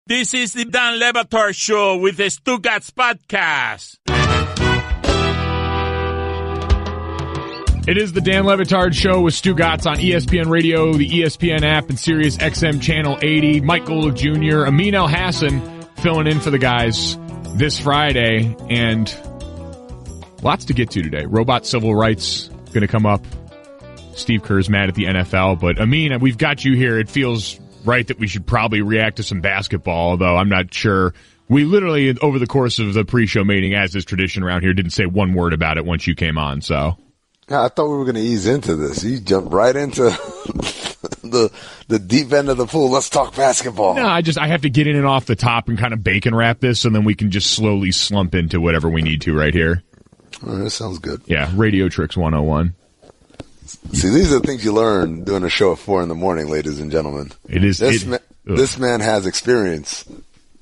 This is the Dan Le Batard Show with the Stugotz podcast. It is the Dan Le Batard Show with Stugotz on ESPN Radio, the ESPN app, and Sirius XM Channel 80. Mike Golic Jr., Amin Elhassan filling in for the guys this Friday, and lots to get to today. Robot civil rights going to come up. Steve Kerr's mad at the NFL, but Amin, we've got you here. It feels right that we should probably react to some basketball, although I'm not sure. We literally, over the course of the pre-show meeting, as is tradition around here, didn't say one word about it once you came on, so. I thought we were going to ease into this. You jumped right into the deep end of the pool. Let's talk basketball. No, I have to get in and off the top and kind of bacon wrap this, and then we can just slowly slump into whatever we need to right here. Oh, that sounds good. Yeah, Radio Tricks 101. See, these are the things you learn doing a show at 4 a.m, ladies and gentlemen. It is. This man has experience.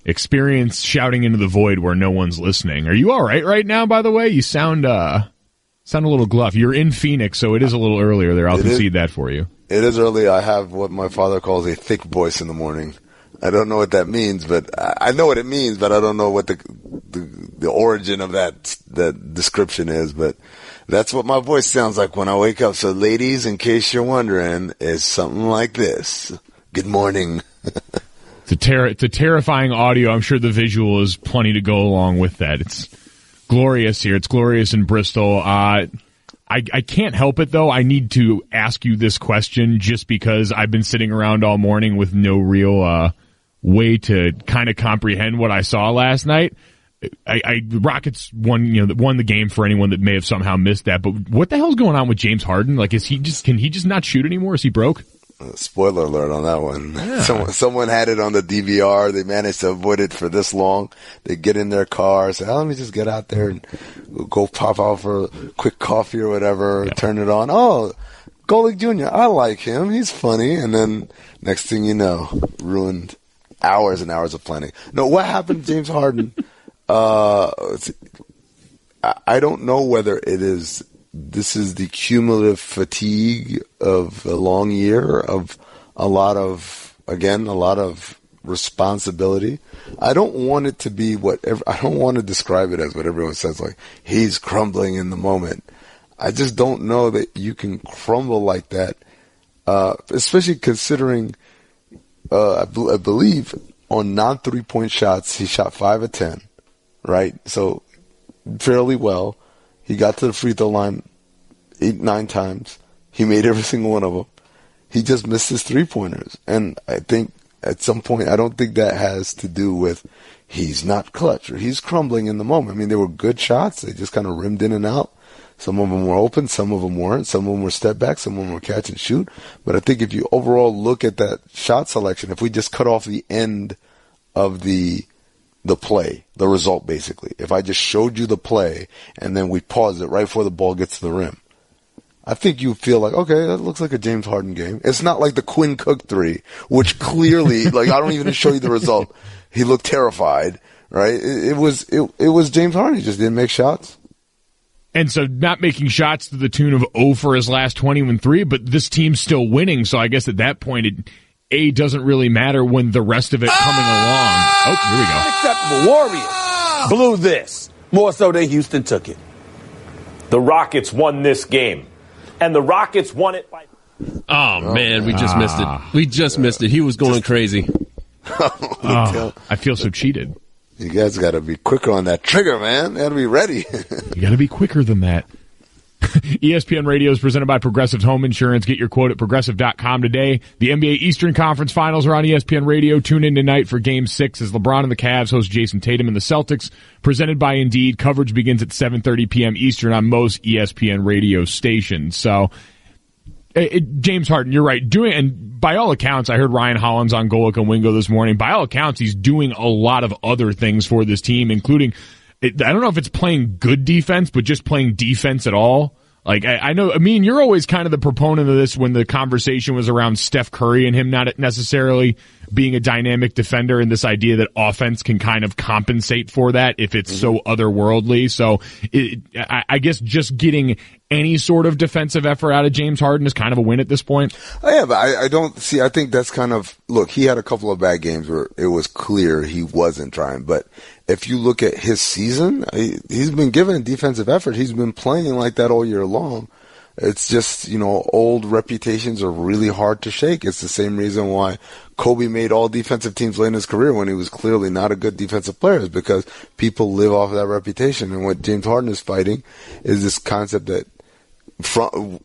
Experience shouting into the void where no one's listening. Are you all right now, by the way? You sound a little gruff. You're in Phoenix, so it is a little earlier there. I'll concede that for you. It is early. I have what my father calls a thick voice in the morning. I don't know what that means, but I know what it means, but I don't know what the origin of that description is, but that's what my voice sounds like when I wake up. So ladies, in case you're wondering, it's something like this. Good morning. It's a terrifying audio. I'm sure the visual is plenty to go along with that. It's glorious here. It's glorious in Bristol. I can't help it, though. I need to ask you this question just because I've been sitting around all morning with no real way to kind of comprehend what I saw last night. The Rockets won the game for anyone that may have somehow missed that. But what the hell's going on with James Harden? Like, can he just not shoot anymore? Is he broke? Spoiler alert on that one. Yeah. Someone had it on the DVR. They managed to avoid it for this long. They get in their car, say, let me just get out there and go pop out for a quick coffee or whatever, turn it on. Oh, Golic Jr., I like him. He's funny. And then next thing you know, ruined hours and hours of planning. No, what happened to James Harden? I don't know whether this is the cumulative fatigue of a long year of a lot of responsibility. I don't want it to be I don't want to describe it as what everyone says, like he's crumbling in the moment. I just don't know that you can crumble like that, especially considering, I believe on non-3-point shots, he shot 5 of 10. Right? So, fairly well. He got to the free throw line 8-9 times. He made every single one of them. He just missed his 3-pointers. And I think at some point, I don't think that has to do with he's not clutch or he's crumbling in the moment. I mean, they were good shots. They just kind of rimmed in and out. Some of them were open. Some of them weren't. Some of them were step back. Some of them were catch and shoot. But I think if you overall look at that shot selection, if we just cut off the end of the play, the result basically. If I just showed you the play and then we paused it right before the ball gets to the rim, I think you feel like, okay, that looks like a James Harden game. It's not like the Quinn Cook 3, which clearly, like I don't even show you the result. He looked terrified, right? It was James Harden. He just didn't make shots. And so not making shots to the tune of 0 for his last 21-3, but this team's still winning. So I guess at that point, it doesn't really matter when the rest of it coming along. Oh, here we go. Unacceptable. Warriors blew this more so than Houston took it. The Rockets won this game, and the Rockets won it by... Oh, man, we just missed it. We just missed it. He was going crazy. I feel so cheated. You guys got to be quicker on that trigger, man. You got to be ready. You got to be quicker than that. ESPN Radio is presented by Progressive Home Insurance. Get your quote at Progressive.com today. The NBA Eastern Conference Finals are on ESPN Radio. Tune in tonight for Game 6 as LeBron and the Cavs host Jason Tatum and the Celtics. Presented by Indeed. Coverage begins at 7:30 p.m. Eastern on most ESPN Radio stations. So, James Harden, you're right. And by all accounts, I heard Ryan Hollins on Golic and Wingo this morning. By all accounts, he's doing a lot of other things for this team, including... I don't know if it's playing good defense, but just playing defense at all. Like, I know, Amin, you're always kind of the proponent of this when the conversation was around Steph Curry and him not necessarily being a dynamic defender and this idea that offense can kind of compensate for that if it's so otherworldly. So I guess just getting any sort of defensive effort out of James Harden is kind of a win at this point. Oh, yeah, but I don't see, I think that's kind of, look, he had a couple of bad games where it was clear he wasn't trying, but if you look at his season, he's been given defensive effort. He's been playing like that all year long. It's just, old reputations are really hard to shake. It's the same reason why Kobe made all defensive teams late in his career when he was clearly not a good defensive player, is because people live off of that reputation. And what James Harden is fighting is this concept that from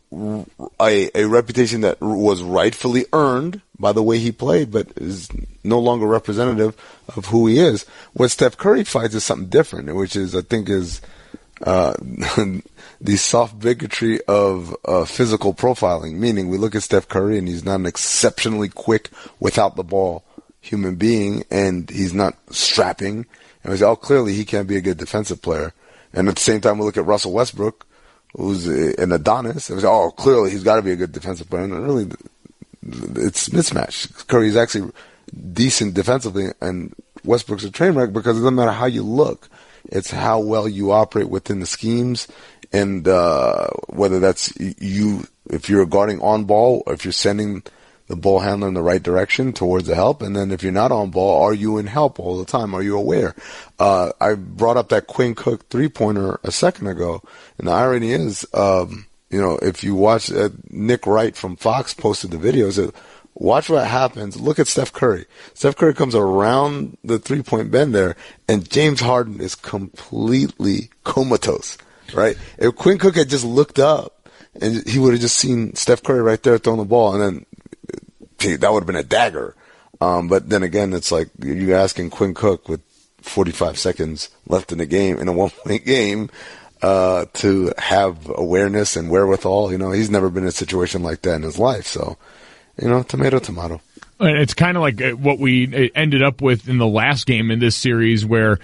a reputation that was rightfully earned by the way he played, but is no longer representative of who he is. What Steph Curry fights is something different, which is, I think, is the soft bigotry of physical profiling. Meaning, we look at Steph Curry and he's not an exceptionally quick without the ball human being, and he's not strapping. And we say, oh, clearly he can't be a good defensive player. And at the same time, we look at Russell Westbrook, who's an Adonis, and we say, oh, clearly he's got to be a good defensive player. And really, it's mismatched. Curry's actually decent defensively, and Westbrook's a train wreck because it doesn't matter how you look. It's how well you operate within the schemes, and whether that's you, if you're guarding on ball, or if you're sending the ball handler in the right direction towards the help, and then if you're not on ball, are you in help all the time? Are you aware? I brought up that Quinn Cook three-pointer a second ago, and the irony is, if you watch Nick Wright from Fox posted the videos, watch what happens. Look at Steph Curry. Steph Curry comes around the three-point bend there, and James Harden is completely comatose, right? If Quinn Cook had just looked up, and he would have just seen Steph Curry right there throwing the ball, and then that would have been a dagger. But then again, it's like you're asking Quinn Cook with 45 seconds left in the game, in a one-point game, to have awareness and wherewithal. He's never been in a situation like that in his life. So, tomato, tomato. And it's kind of like what we ended up with in the last game in this series, where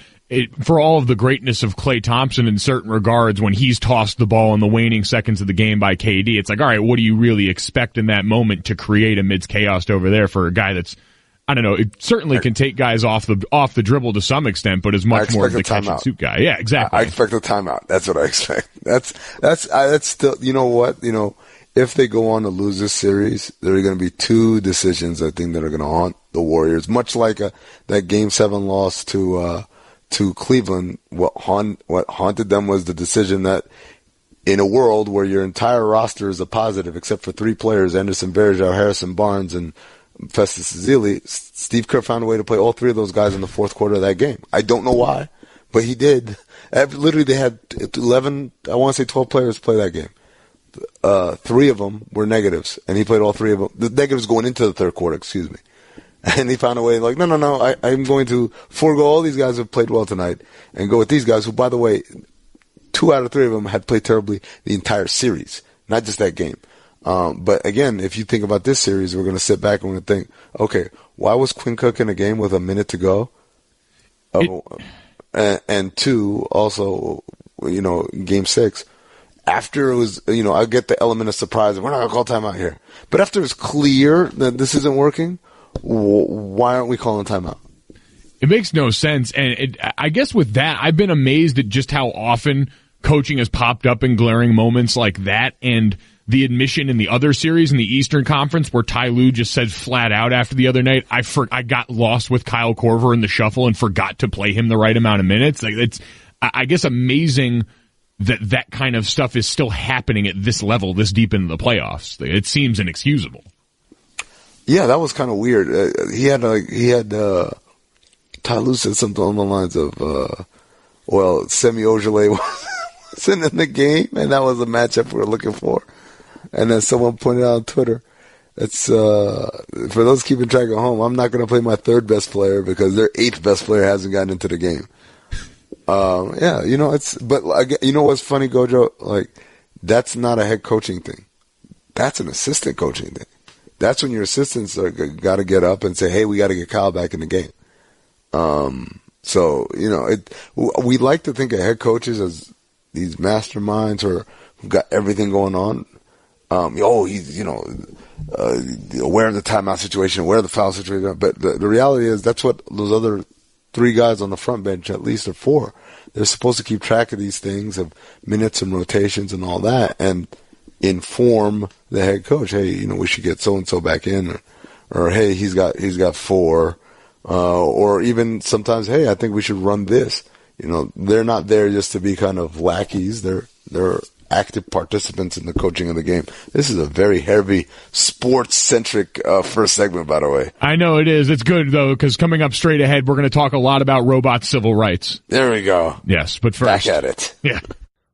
for all of the greatness of Klay Thompson in certain regards, when he's tossed the ball in the waning seconds of the game by KD, it's like, all right, what do you really expect in that moment to create amidst chaos over there for a guy that's, I don't know, it certainly can take guys off the dribble to some extent, but is much more of the catch and shoot guy. Yeah, exactly. I expect a timeout. That's what I expect. That's still, you know what, if they go on to lose this series, there are going to be two decisions, I think, that are going to haunt the Warriors, much like that Game 7 loss to Cleveland. What haunted them was the decision that in a world where your entire roster is a positive except for three players, Anderson Varejao, Harrison Barnes, and Festus Ezeli, Steve Kerr found a way to play all three of those guys in the fourth quarter of that game. I don't know why, but he did. Literally, they had 11, I want to say 12 players play that game. Three of them were negatives, and he played all three of them. The negatives going into the third quarter, excuse me. And he found a way, like, no, I'm going to forego all these guys who have played well tonight and go with these guys who, by the way, 2 out of 3 of them had played terribly the entire series, not just that game. But again, if you think about this series, we're going to sit back and we're going to think, okay, why was Quinn Cook in a game with a minute to go? And two, also, Game 6, after it was, I get the element of surprise. We're not going to call timeout here. But after it's clear that this isn't working, why aren't we calling timeout? It makes no sense. And I guess with that, I've been amazed at just how often coaching has popped up in glaring moments like that. And the admission in the other series in the Eastern Conference where Ty Lue just said flat out after the other night, I got lost with Kyle Korver in the shuffle and forgot to play him the right amount of minutes. Like, it's, I guess, amazing that kind of stuff is still happening at this level, this deep into the playoffs. It seems inexcusable. Yeah, that was kind of weird. Ty Lue said something on the lines of, Semi Ojeleye wasn't in the game, and that was a matchup we were looking for. And then someone pointed out on Twitter, it's for those keeping track at home, I'm not going to play my third best player because their 8th best player hasn't gotten into the game. But you know what's funny, Gojo? Like, that's not a head coaching thing. That's an assistant coaching thing. That's when your assistants are got to get up and say, hey, we got to get Kyle back in the game. We like to think of head coaches as these masterminds who've got everything going on. he's, aware of the timeout situation, aware of the foul situation. But the reality is that's what those other 3 guys on the front bench at least are for. They're supposed to keep track of these things, of minutes and rotations and all that, and inform the head coach, hey, we should get so-and-so back in, or hey, he's got 4, or even sometimes, hey, I think we should run this. They're not there just to be kind of lackeys. They're active participants in the coaching of the game. This is a very heavy sports-centric first segment, by the way. I know it is. It's good, though, because coming up straight ahead, we're going to talk a lot about robot civil rights. There we go. Yes, but first. Back at it. Yeah.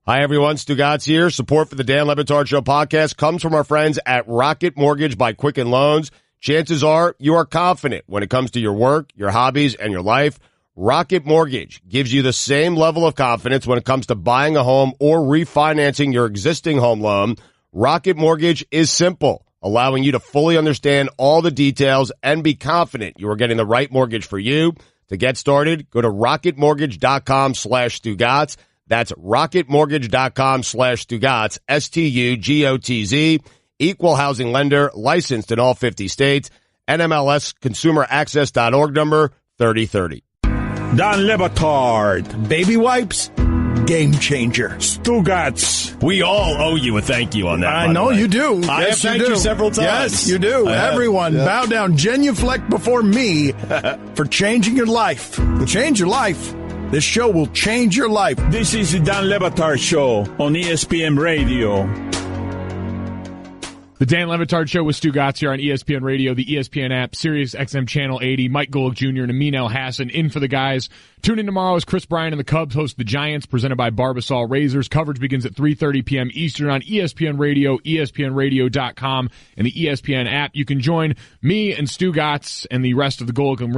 Hi, everyone. Stugotz here. Support for the Dan Le Batard Show podcast comes from our friends at Rocket Mortgage by Quicken Loans. Chances are you are confident when it comes to your work, your hobbies, and your life. Rocket Mortgage gives you the same level of confidence when it comes to buying a home or refinancing your existing home loan. Rocket Mortgage is simple, allowing you to fully understand all the details and be confident you are getting the right mortgage for you. To get started, go to rocketmortgage.com/Stugotz. That's rocketmortgage.com/Stugotz, STUGOTZ. Equal housing lender, licensed in all 50 states. NMLS consumeraccess.org number 3030. Dan Le Batard. Baby wipes, game changer. Stugotz. We all owe you a thank you on that. I know you do. I have thanked you several times. Yes, you do. Everyone, bow down, genuflect before me for changing your life. To change your life, this show will change your life. This is the Dan Le Batard Show on ESPN Radio. The Dan Le Batard Show with Stugotz here on ESPN Radio, the ESPN app, Sirius XM Channel 80. Mike Golic Jr. and Amin Elhassan in for the guys. Tune in tomorrow as Chris Bryant and the Cubs host the Giants, presented by Barbasol Razors. Coverage begins at 3:30 p.m. Eastern on ESPN Radio, ESPNRadio.com, and the ESPN app. You can join me and Stugotz and the rest of the Golic and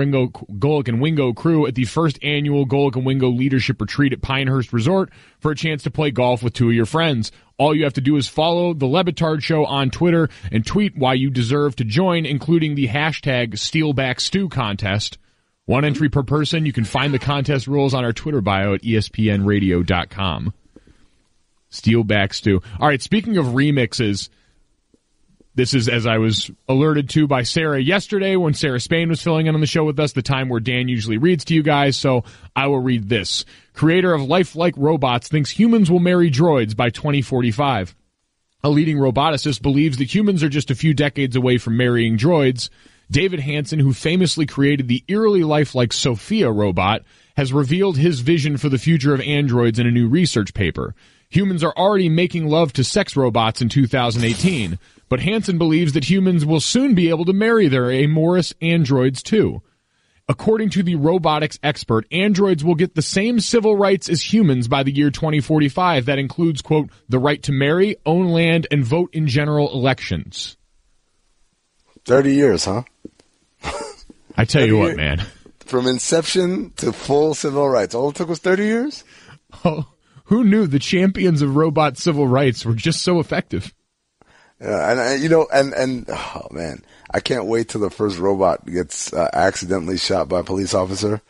Wingo crew at the first annual Golic and Wingo Leadership Retreat at Pinehurst Resort for a chance to play golf with 2 of your friends. All you have to do is follow the Le Batard Show on Twitter and tweet why you deserve to join, including the hashtag SteelbackStew contest. 1 entry per person. You can find the contest rules on our Twitter bio at ESPNRadio.com. SteelbackStew. All right, speaking of remixes, this is, as I was alerted to by Sarah yesterday when Sarah Spain was filling in on the show with us, the time where Dan usually reads to you guys, so I will read this. Creator of Lifelike Robots thinks humans will marry droids by 2045. A leading roboticist believes that humans are just a few decades away from marrying droids. David Hansen, who famously created the eerily lifelike Sophia robot, has revealed his vision for the future of androids in a new research paper. Humans are already making love to sex robots in 2018, but Hansen believes that humans will soon be able to marry their amorous androids too. According to the robotics expert, androids will get the same civil rights as humans by the year 2045. That includes, quote, the right to marry, own land, and vote in general elections. 30 years, huh? I tell you what, man. From inception to full civil rights. All it took was 30 years? Oh, who knew the champions of robot civil rights were just so effective? And oh man, I can't wait till the first robot gets accidentally shot by a police officer.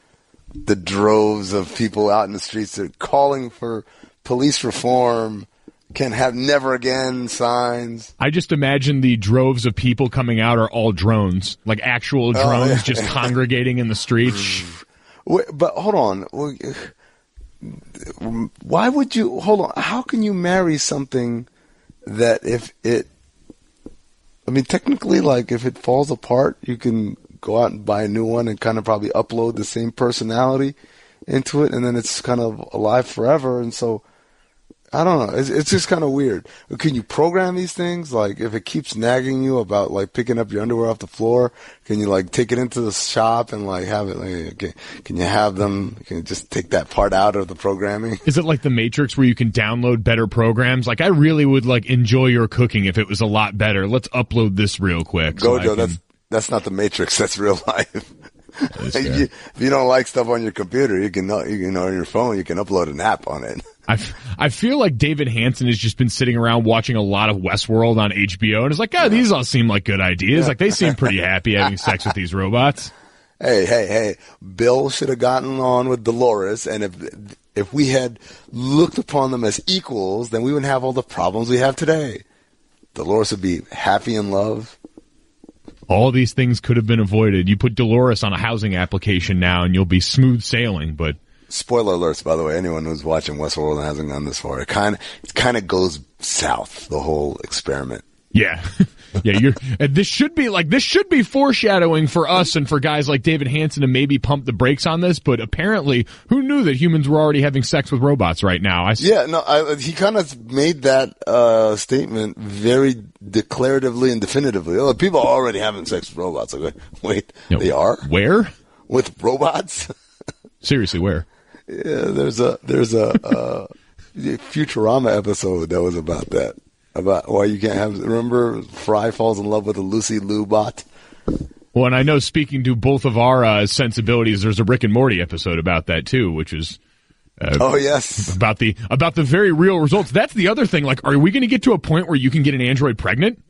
The droves of people out in the streets that are calling for police reform, can have never again signs. I just imagine the droves of people coming out are all drones, like actual drones just congregating in the streets. But hold on. Why would you, hold on, how can you marry something that technically, like, if it falls apart, you can go out and buy a new one and kind of probably upload the same personality into it, and then it's kind of alive forever. And so, I don't know. It's just kind of weird. Can you program these things? Like, if it keeps nagging you about, like, picking up your underwear off the floor, can you, like, take it into the shop and, like, have it, like, okay, can you have them, can you just take that part out of the programming? Is it like the Matrix where you can download better programs? Like, I really would, like, enjoy your cooking if it was a lot better. Let's upload this real quick. Gojo, that's not the Matrix. That's real life. If you don't like stuff on your computer, you can on your phone, you can upload an app on it. I feel like David Hansen has just been sitting around watching a lot of Westworld on HBO, and it's like, these all seem like good ideas. Like, they seem pretty happy having sex with these robots. Hey, Bill should have gotten on with Dolores, and if we had looked upon them as equals, then we wouldn't have all the problems we have today. Dolores would be happy in love. All these things could have been avoided. You put Dolores on a housing application now, and you'll be smooth sailing. But spoiler alerts, by the way, anyone who's watching Westworld and hasn't gone this far, it kind of goes south. The whole experiment. Yeah. Yeah, this should be foreshadowing for us and for guys like David Hansen to maybe pump the brakes on this, but apparently who knew that humans were already having sex with robots right now? He kind of made that statement very declaratively and definitively. Oh, people are already having sex with robots. Like, wait, they are? Where? With robots? Seriously, where? Yeah, there's a Futurama episode that was about that. About why you can't have. Remember, Fry falls in love with a Lucy Liu bot. Well, and I know, speaking to both of our sensibilities, there's a Rick and Morty episode about that too, which is. Oh yes, about the very real results. That's the other thing. Like, are we going to get to a point where you can get an android pregnant?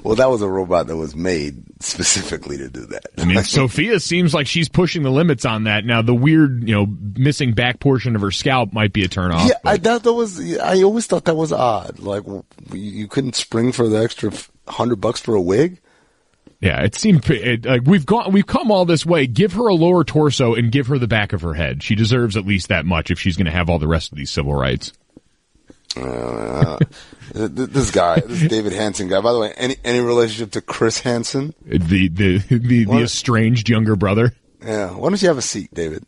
Well, that was a robot that was made specifically to do that. I mean, Sophia seems like she's pushing the limits on that. Now, the weird, missing back portion of her scalp might be a turnoff. Yeah, I always thought that was odd. Like, you couldn't spring for the extra $100 for a wig? Yeah, it seemed like we've come all this way. Give her a lower torso and give her the back of her head. She deserves at least that much if she's going to have all the rest of these civil rights. This David Hansen guy. By the way, any relationship to Chris Hansen? The estranged younger brother. Yeah. Why don't you have a seat, David?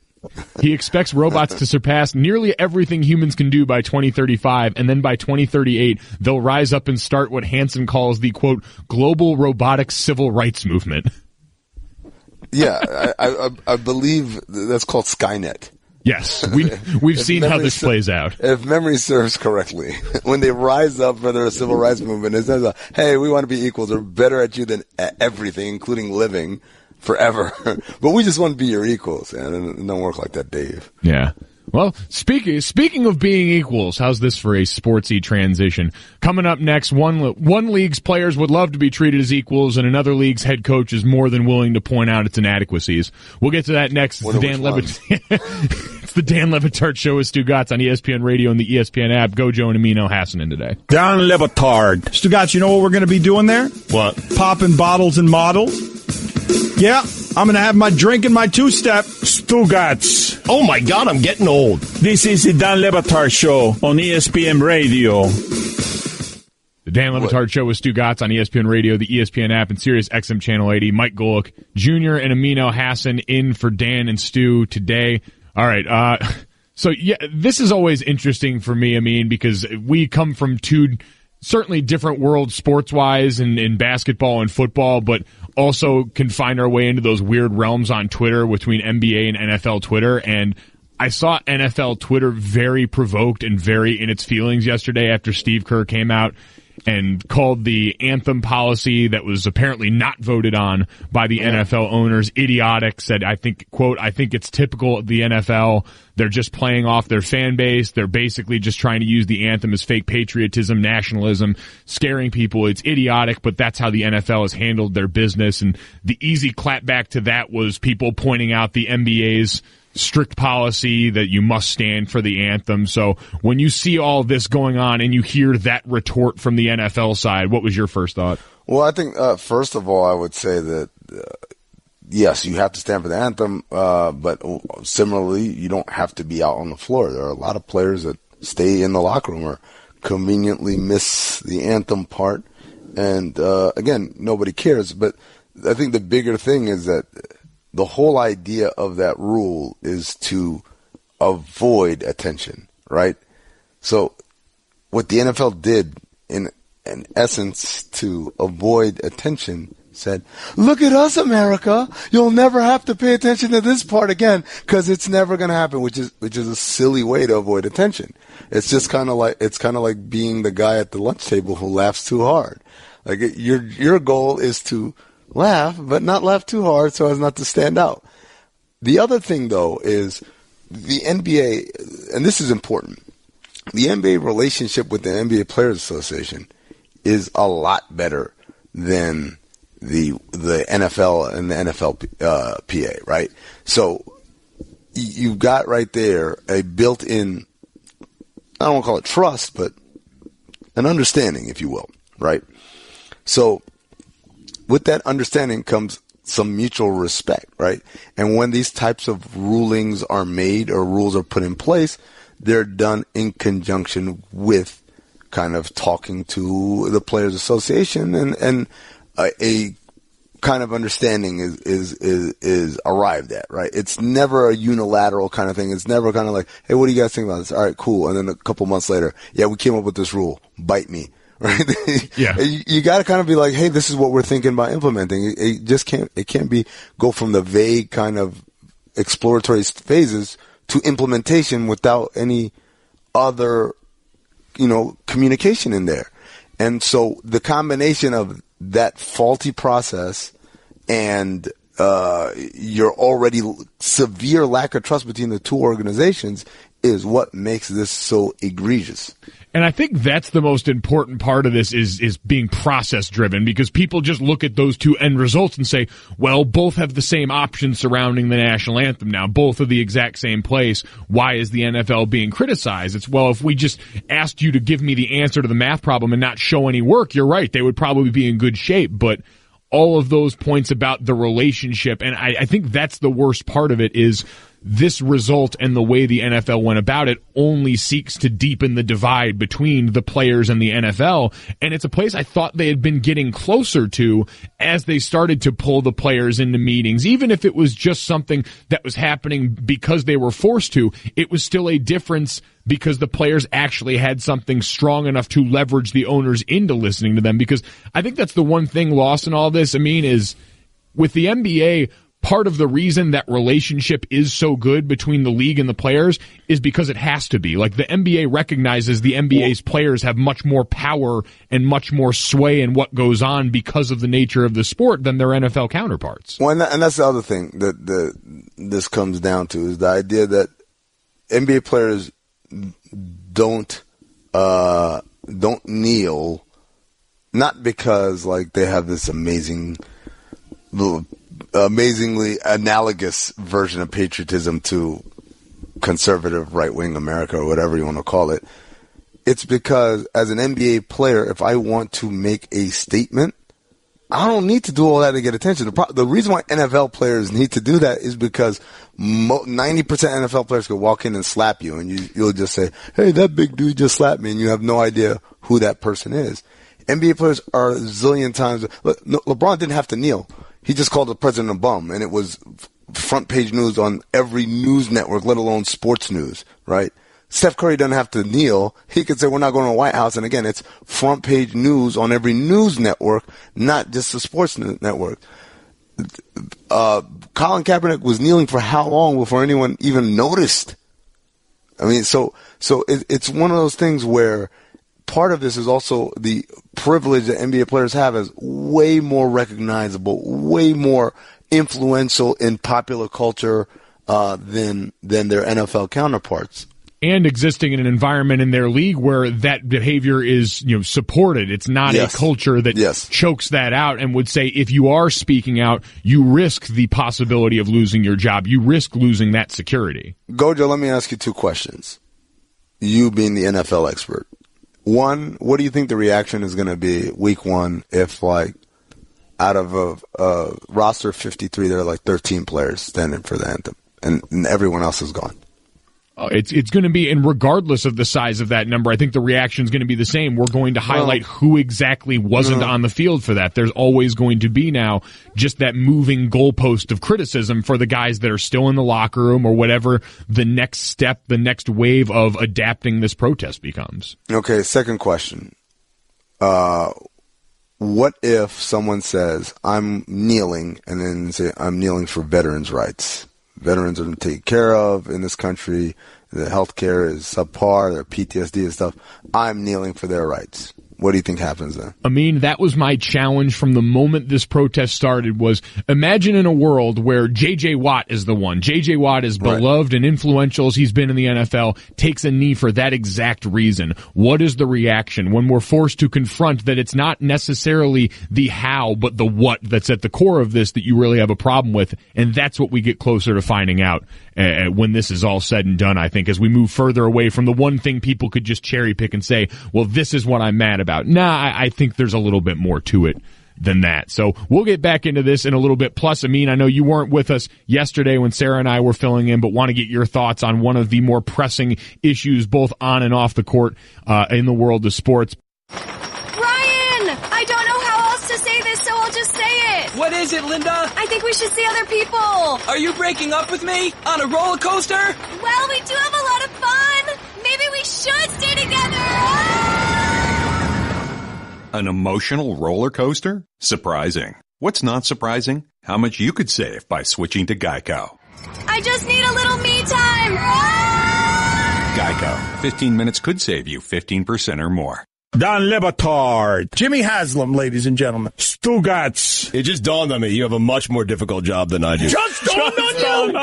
He expects robots to surpass nearly everything humans can do by 2035, and then by 2038, they'll rise up and start what Hansen calls the, quote, global robotics civil rights movement. Yeah, I believe that's called Skynet. Yes, we've seen how this plays out. If memory serves correctly, when they rise up for their civil rights movement, it says, hey, we want to be equals. We're better at you than at everything, including living forever. But we just want to be your equals. And it don't work like that, Dave. Yeah. Well, speaking of being equals, how's this for a sportsy transition? Coming up next, one league's players would love to be treated as equals, and another league's head coach is more than willing to point out its inadequacies. We'll get to that next. It's the Dan Le Batard Show with Stugotz on ESPN Radio and the ESPN app. Gojo and Amin Elhassan in today. Dan Le Batard. Stugotz, you know what we're going to be doing there? What? Popping bottles and models. Yeah, I'm going to have my drink and my two-step. Stugotz. Oh, my God, I'm getting old. This is the Dan Le Batard Show on ESPN Radio. The Dan Le Batard Show with Stugotz on ESPN Radio, the ESPN app, and Sirius XM Channel 80. Mike Golic Jr. and Amin Elhassan in for Dan and Stu today. All right, so yeah, this is always interesting for me, Amin, because we come from two certainly different worlds sports-wise in basketball and football, but also can find our way into those weird realms on Twitter between NBA and NFL Twitter. And I saw NFL Twitter very provoked and very in its feelings yesterday after Steve Kerr came out and called the anthem policy that was apparently not voted on by the NFL owners idiotic, said, I think it's typical of the NFL. They're just playing off their fan base. They're basically just trying to use the anthem as fake patriotism, nationalism, scaring people. It's idiotic, but that's how the NFL has handled their business. And the easy clapback to that was people pointing out the NBA's strict policy that you must stand for the anthem. So when you see all this going on and you hear that retort from the NFL side, what was your first thought? Well, I think, first of all, I would say that, yes, you have to stand for the anthem, but similarly, you don't have to be out on the floor. There are a lot of players that stay in the locker room or conveniently miss the anthem part. And, again, nobody cares. But I think the bigger thing is that the whole idea of that rule is to avoid attention, right? So what the NFL did in essence to avoid attention said, look at us, America. You'll never have to pay attention to this part again because it's never going to happen, which is a silly way to avoid attention. It's just kind of like being the guy at the lunch table who laughs too hard. Like your goal is to laugh, but not laugh too hard so as not to stand out. The other thing, though, is the NBA, and this is important, the NBA relationship with the NBA Players Association is a lot better than the NFL and the NFLPA, right? So you've got right there a built-in, I don't want to call it trust, but an understanding, if you will, right? So with that understanding comes some mutual respect, right? And when these types of rulings are made or rules are put in place, they're done in conjunction with kind of talking to the Players Association, and a kind of understanding is arrived at, right? It's never a unilateral kind of thing. It's never kind of like, hey, what do you guys think about this? All right, cool. And then a couple months later, yeah, we came up with this rule. Bite me. Right? Yeah. You got to kind of be like, hey, this is what we're thinking about implementing. It can't go from the vague kind of exploratory phases to implementation without any other, communication in there. And so the combination of that faulty process and your already severe lack of trust between the two organizations is what makes this so egregious. And I think that's the most important part of this is being process driven, because people just look at those two end results and say, well, both have the same options surrounding the national anthem now. Both are the exact same place. Why is the NFL being criticized? It's, well, if we just asked you to give me the answer to the math problem and not show any work, you're right. They would probably be in good shape. But all of those points about the relationship, and I think that's the worst part of it, is this result and the way the NFL went about it only seeks to deepen the divide between the players and the NFL. And it's a place I thought they had been getting closer to as they started to pull the players into meetings. Even if it was just something that was happening because they were forced to, it was still a difference because the players actually had something strong enough to leverage the owners into listening to them. Because I think that's the one thing lost in all this, Amin, is with the NBA, part of the reason that relationship is so good between the league and the players is because it has to be. Like, the NBA recognizes the NBA's players have much more power and much more sway in what goes on because of the nature of the sport than their NFL counterparts. Well, and that's the other thing that this comes down to, is the idea that NBA players don't kneel, not because like they have this amazingly analogous version of patriotism to conservative right-wing America or whatever you want to call it. It's because as an NBA player, if I want to make a statement, I don't need to do all that to get attention. The reason why NFL players need to do that is because 90% NFL players could walk in and slap you, and you'll just say, hey, that big dude just slapped me, and you have no idea who that person is. NBA players are a zillion times. LeBron didn't have to kneel. He just called the president a bum, and it was front page news on every news network, let alone sports news, right? Steph Curry doesn't have to kneel. He could say, we're not going to the White House. And again, it's front page news on every news network, not just the sports network. Colin Kaepernick was kneeling for how long before anyone even noticed? I mean, so it's one of those things where part of this is also the privilege that NBA players have as way more recognizable, way more influential in popular culture than their NFL counterparts. And existing in an environment in their league where that behavior is, supported. It's not a culture that chokes that out and would say, if you are speaking out, you risk the possibility of losing your job. You risk losing that security. Gojo, let me ask you two questions. You being the NFL expert. One, what do you think the reaction is going to be week one if, like, out of a roster of 53, there are like 13 players standing for the anthem and everyone else is gone? It's going to be, and regardless of the size of that number, I think the reaction is going to be the same. We're going to highlight who exactly wasn't on the field for that. There's always going to be now just that moving goalpost of criticism for the guys that are still in the locker room or whatever the next step, the next wave of adapting this protest becomes. Okay, second question. What if someone says, I'm kneeling, and then say, I'm kneeling for veterans' rights? Veterans are taken care of in this country. The health care is subpar. Their PTSD and stuff. I'm kneeling for their rights. What do you think happens then? I mean, that was my challenge from the moment this protest started was imagine in a world where J.J. Watt is the one. J.J. Watt is beloved and influential as he's been in the NFL, takes a knee for that exact reason. What is the reaction when we're forced to confront that it's not necessarily the how, but the what that's at the core of this that you really have a problem with? And that's what we get closer to finding out when this is all said and done, I think, as we move further away from the one thing people could just cherry pick and say, well, this is what I'm mad about. I think there's a little bit more to it than that. So we'll get back into this in a little bit. Plus, Amin, I know you weren't with us yesterday when Sarah and I were filling in, but want to get your thoughts on one of the more pressing issues, both on and off the court, in the world of sports. Ryan! I don't know how else to say this, so I'll just say it. What is it, Linda? I think we should see other people. Are you breaking up with me? On a roller coaster? Well, we do have a lot of fun. Maybe we should stay together. An emotional roller coaster? Surprising. What's not surprising? How much you could save by switching to Geico. I just need a little me time. Geico. 15 minutes could save you 15% or more. Don Le Batard. Jimmy Haslam, ladies and gentlemen. Stugotz. It just dawned on me. You have a much more difficult job than I do. Just dawned on you!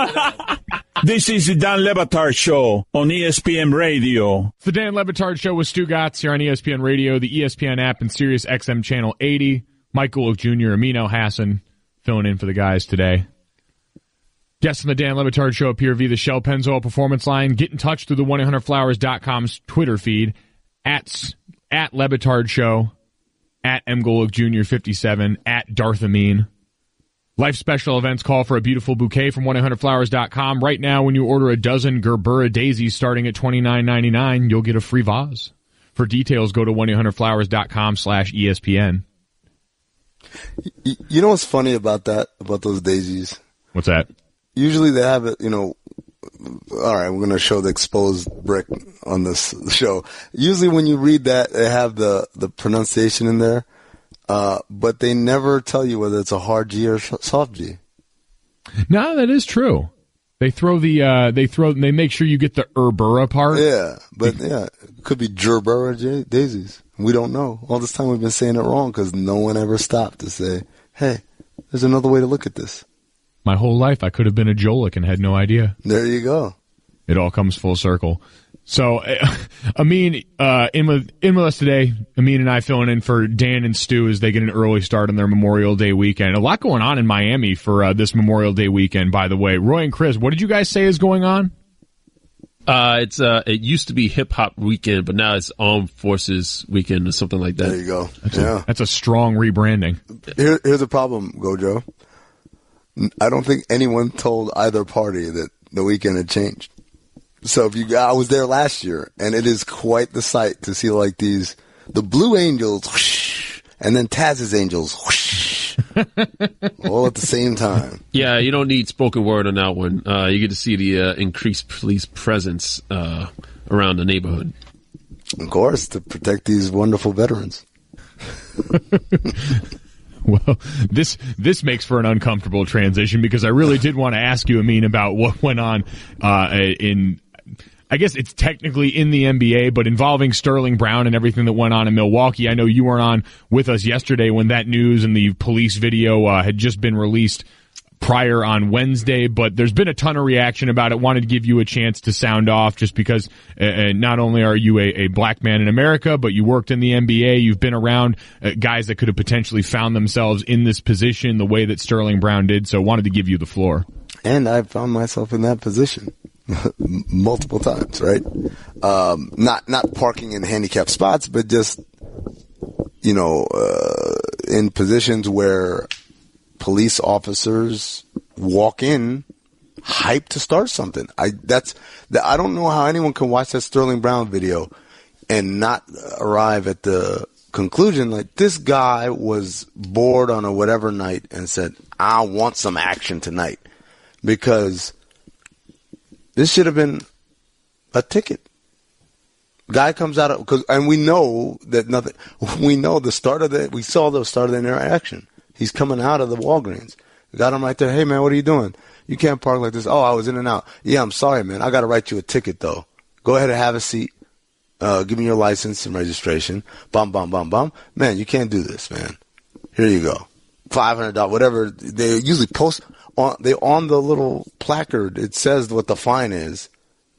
This is the Dan Le Batard Show on ESPN Radio. It's the Dan Le Batard Show with Stugotz here on ESPN Radio, the ESPN app, and Sirius XM Channel 80. Mike Golic Jr., Amin Elhassan filling in for the guys today. Guests on the Dan Le Batard Show appear via the Shell Pennzoil Performance Line. Get in touch through the 1-800-Flowers.com's Twitter feed at Le Batard Show, at M. Golic Jr. 57, at Darth Amin. Life special events call for a beautiful bouquet from 1-800-Flowers.com. Right now, when you order a dozen Gerbera daisies starting at $29.99, you'll get a free vase. For details, go to 1-800-Flowers.com/ESPN. You know what's funny about those daisies? What's that? Usually they have it, all right, we're going to show the exposed brick on this show. Usually when you read that, they have the pronunciation in there. But they never tell you whether it's a hard G or soft G. No, that is true. They they make sure you get the Gerbera part. Yeah, but it could be Gerbera daisies. We don't know. All this time we've been saying it wrong because no one ever stopped to say, hey, there's another way to look at this. My whole life I could have been a Golic and had no idea. There you go. It all comes full circle. So, Amin, in with us today, Amin and I filling in for Dan and Stu as they get an early start on their Memorial Day weekend. A lot going on in Miami for this Memorial Day weekend, by the way. Roy and Chris, what did you guys say is going on? It used to be Hip Hop Weekend, but now it's Armed Forces Weekend or something like that. There you go. That's a strong rebranding. Here's the problem, Gojo. I don't think anyone told either party that the weekend had changed. So I was there last year, and it is quite the sight to see like the Blue Angels, whoosh, and then Taz's Angels, whoosh, all at the same time. Yeah, you don't need spoken word on that one. You get to see the increased police presence around the neighborhood. Of course, to protect these wonderful veterans. Well, this makes for an uncomfortable transition because I really did want to ask you, Amin, about what went on I guess it's technically in the NBA, but involving Sterling Brown and everything that went on in Milwaukee. I know you weren't on with us yesterday when that news and the police video had just been released prior on Wednesday, but there's been a ton of reaction about it. Wanted to give you a chance to sound off just because not only are you a black man in America, but you worked in the NBA. You've been around guys that could have potentially found themselves in this position the way that Sterling Brown did, so wanted to give you the floor. And I found myself in that position multiple times, right? Not parking in handicapped spots, but just, in positions where police officers walk in hyped to start something. I don't know how anyone can watch that Sterling Brown video and not arrive at the conclusion like this guy was bored on a whatever night and said, I want some action tonight. Because this should have been a ticket. Guy comes out and we know that nothing. We know we saw the start of the interaction. He's coming out of the Walgreens. We got him right there. Hey man, what are you doing? You can't park like this. Oh, I was in and out. Yeah, I'm sorry, man. I got to write you a ticket though. Go ahead and have a seat. Give me your license and registration. Bum, bum, bum, bum. Man, you can't do this, man. Here you go. $500, whatever. They usually post on the little placard. It says what the fine is.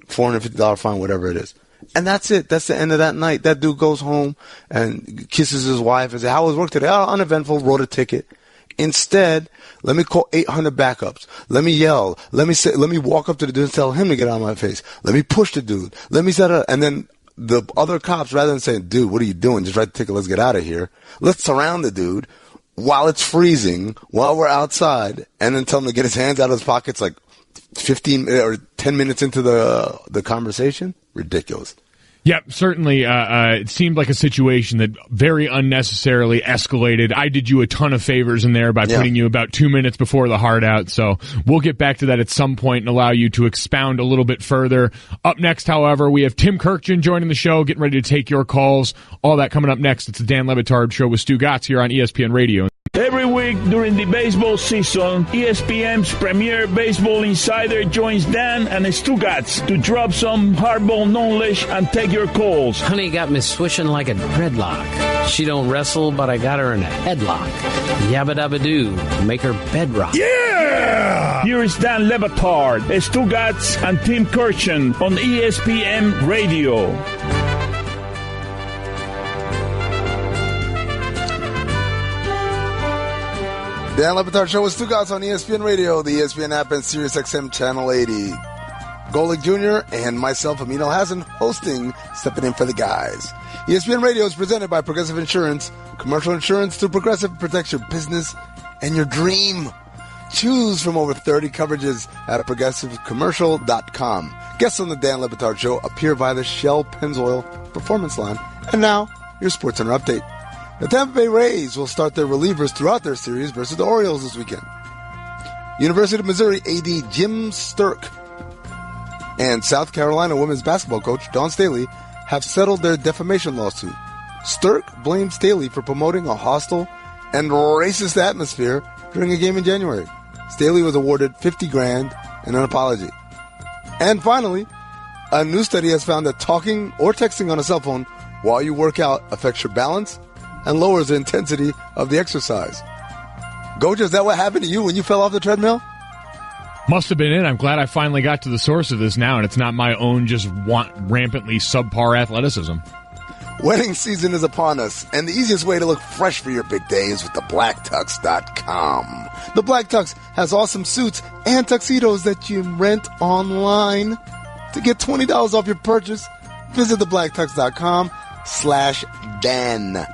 $450 fine, whatever it is. And that's it. That's the end of that night. That dude goes home and kisses his wife and says, how was work today? Oh, uneventful. Wrote a ticket. Instead, let me call 800 backups. Let me yell. Let me walk up to the dude and tell him to get out of my face. Let me push the dude. Let me set up. And then the other cops, rather than saying, dude, what are you doing? Just write the ticket. Let's get out of here. Let's surround the dude while it's freezing, while we're outside, and then tell him to get his hands out of his pockets like 15 or 10 minutes into the conversation. Ridiculous. Yep, certainly. It seemed like a situation that very unnecessarily escalated. I did you a ton of favors in there by putting you about 2 minutes before the hard out. So we'll get back to that at some point and allow you to expound a little bit further. Up next, however, we have Tim Kurkjian joining the show, getting ready to take your calls. All that coming up next. It's the Dan Le Batard Show with Stugotz here on ESPN Radio. Every week during the baseball season, ESPN's premier baseball insider joins Dan and Stugotz to drop some hardball knowledge and take your calls. Honey got me swishing like a dreadlock. She don't wrestle, but I got her in a headlock. Yabba dabba doo, make her bedrock. Yeah! Here is Dan Le Batard, Stugotz, and Tim Kurkjian on ESPN Radio. Dan Le Batard Show with Stugotz on ESPN Radio, the ESPN app, and SiriusXM Channel 80. Golic Jr. and myself, Amin Elhassan, hosting, stepping in for the guys. ESPN Radio is presented by Progressive Insurance. Commercial insurance through Progressive protects your business and your dream. Choose from over 30 coverages at ProgressiveCommercial.com. Guests on the Dan Le Batard Show appear via the Shell Pennzoil Performance Line. And now, your SportsCenter update. The Tampa Bay Rays will start their relievers throughout their series versus the Orioles this weekend. University of Missouri AD Jim Sturk and South Carolina women's basketball coach Dawn Staley have settled their defamation lawsuit. Sturk blamed Staley for promoting a hostile and racist atmosphere during a game in January. Staley was awarded $50,000 and an apology. And finally, a new study has found that talking or texting on a cell phone while you work out affects your balance and lowers the intensity of the exercise. Goja, is that what happened to you when you fell off the treadmill? Must have been it. I'm glad I finally got to the source of this now, and it's not my own just rampantly subpar athleticism. Wedding season is upon us, and the easiest way to look fresh for your big day is with thebblacktux.com. The Black Tux has awesome suits and tuxedos that you rent online. To get $20 off your purchase, visit thebblacktux.com/Dan.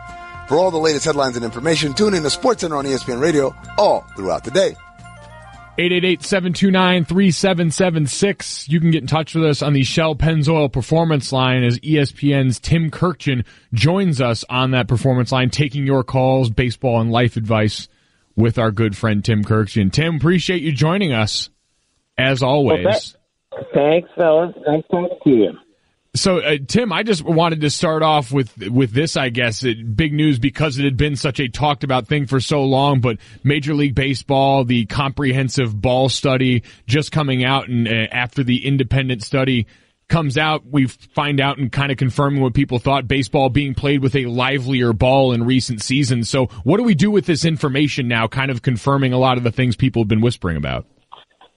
For all the latest headlines and information, tune in to SportsCenter on ESPN Radio all throughout the day. 888-729-3776. You can get in touch with us on the Shell Pennzoil Performance Line as ESPN's Tim Kurkjian joins us on that performance line, taking your calls, baseball and life advice with our good friend Tim Kurkjian. Tim, appreciate you joining us, as always. Thanks, fellas. Nice talking to you. So, Tim, I just wanted to start off with this, I guess. Big news because it had been such a talked-about thing for so long, but Major League Baseball, the comprehensive ball study just coming out, and after the independent study comes out, we find out and kind of confirming what people thought, baseball being played with a livelier ball in recent seasons. So what do we do with this information now, kind of confirming a lot of the things people have been whispering about?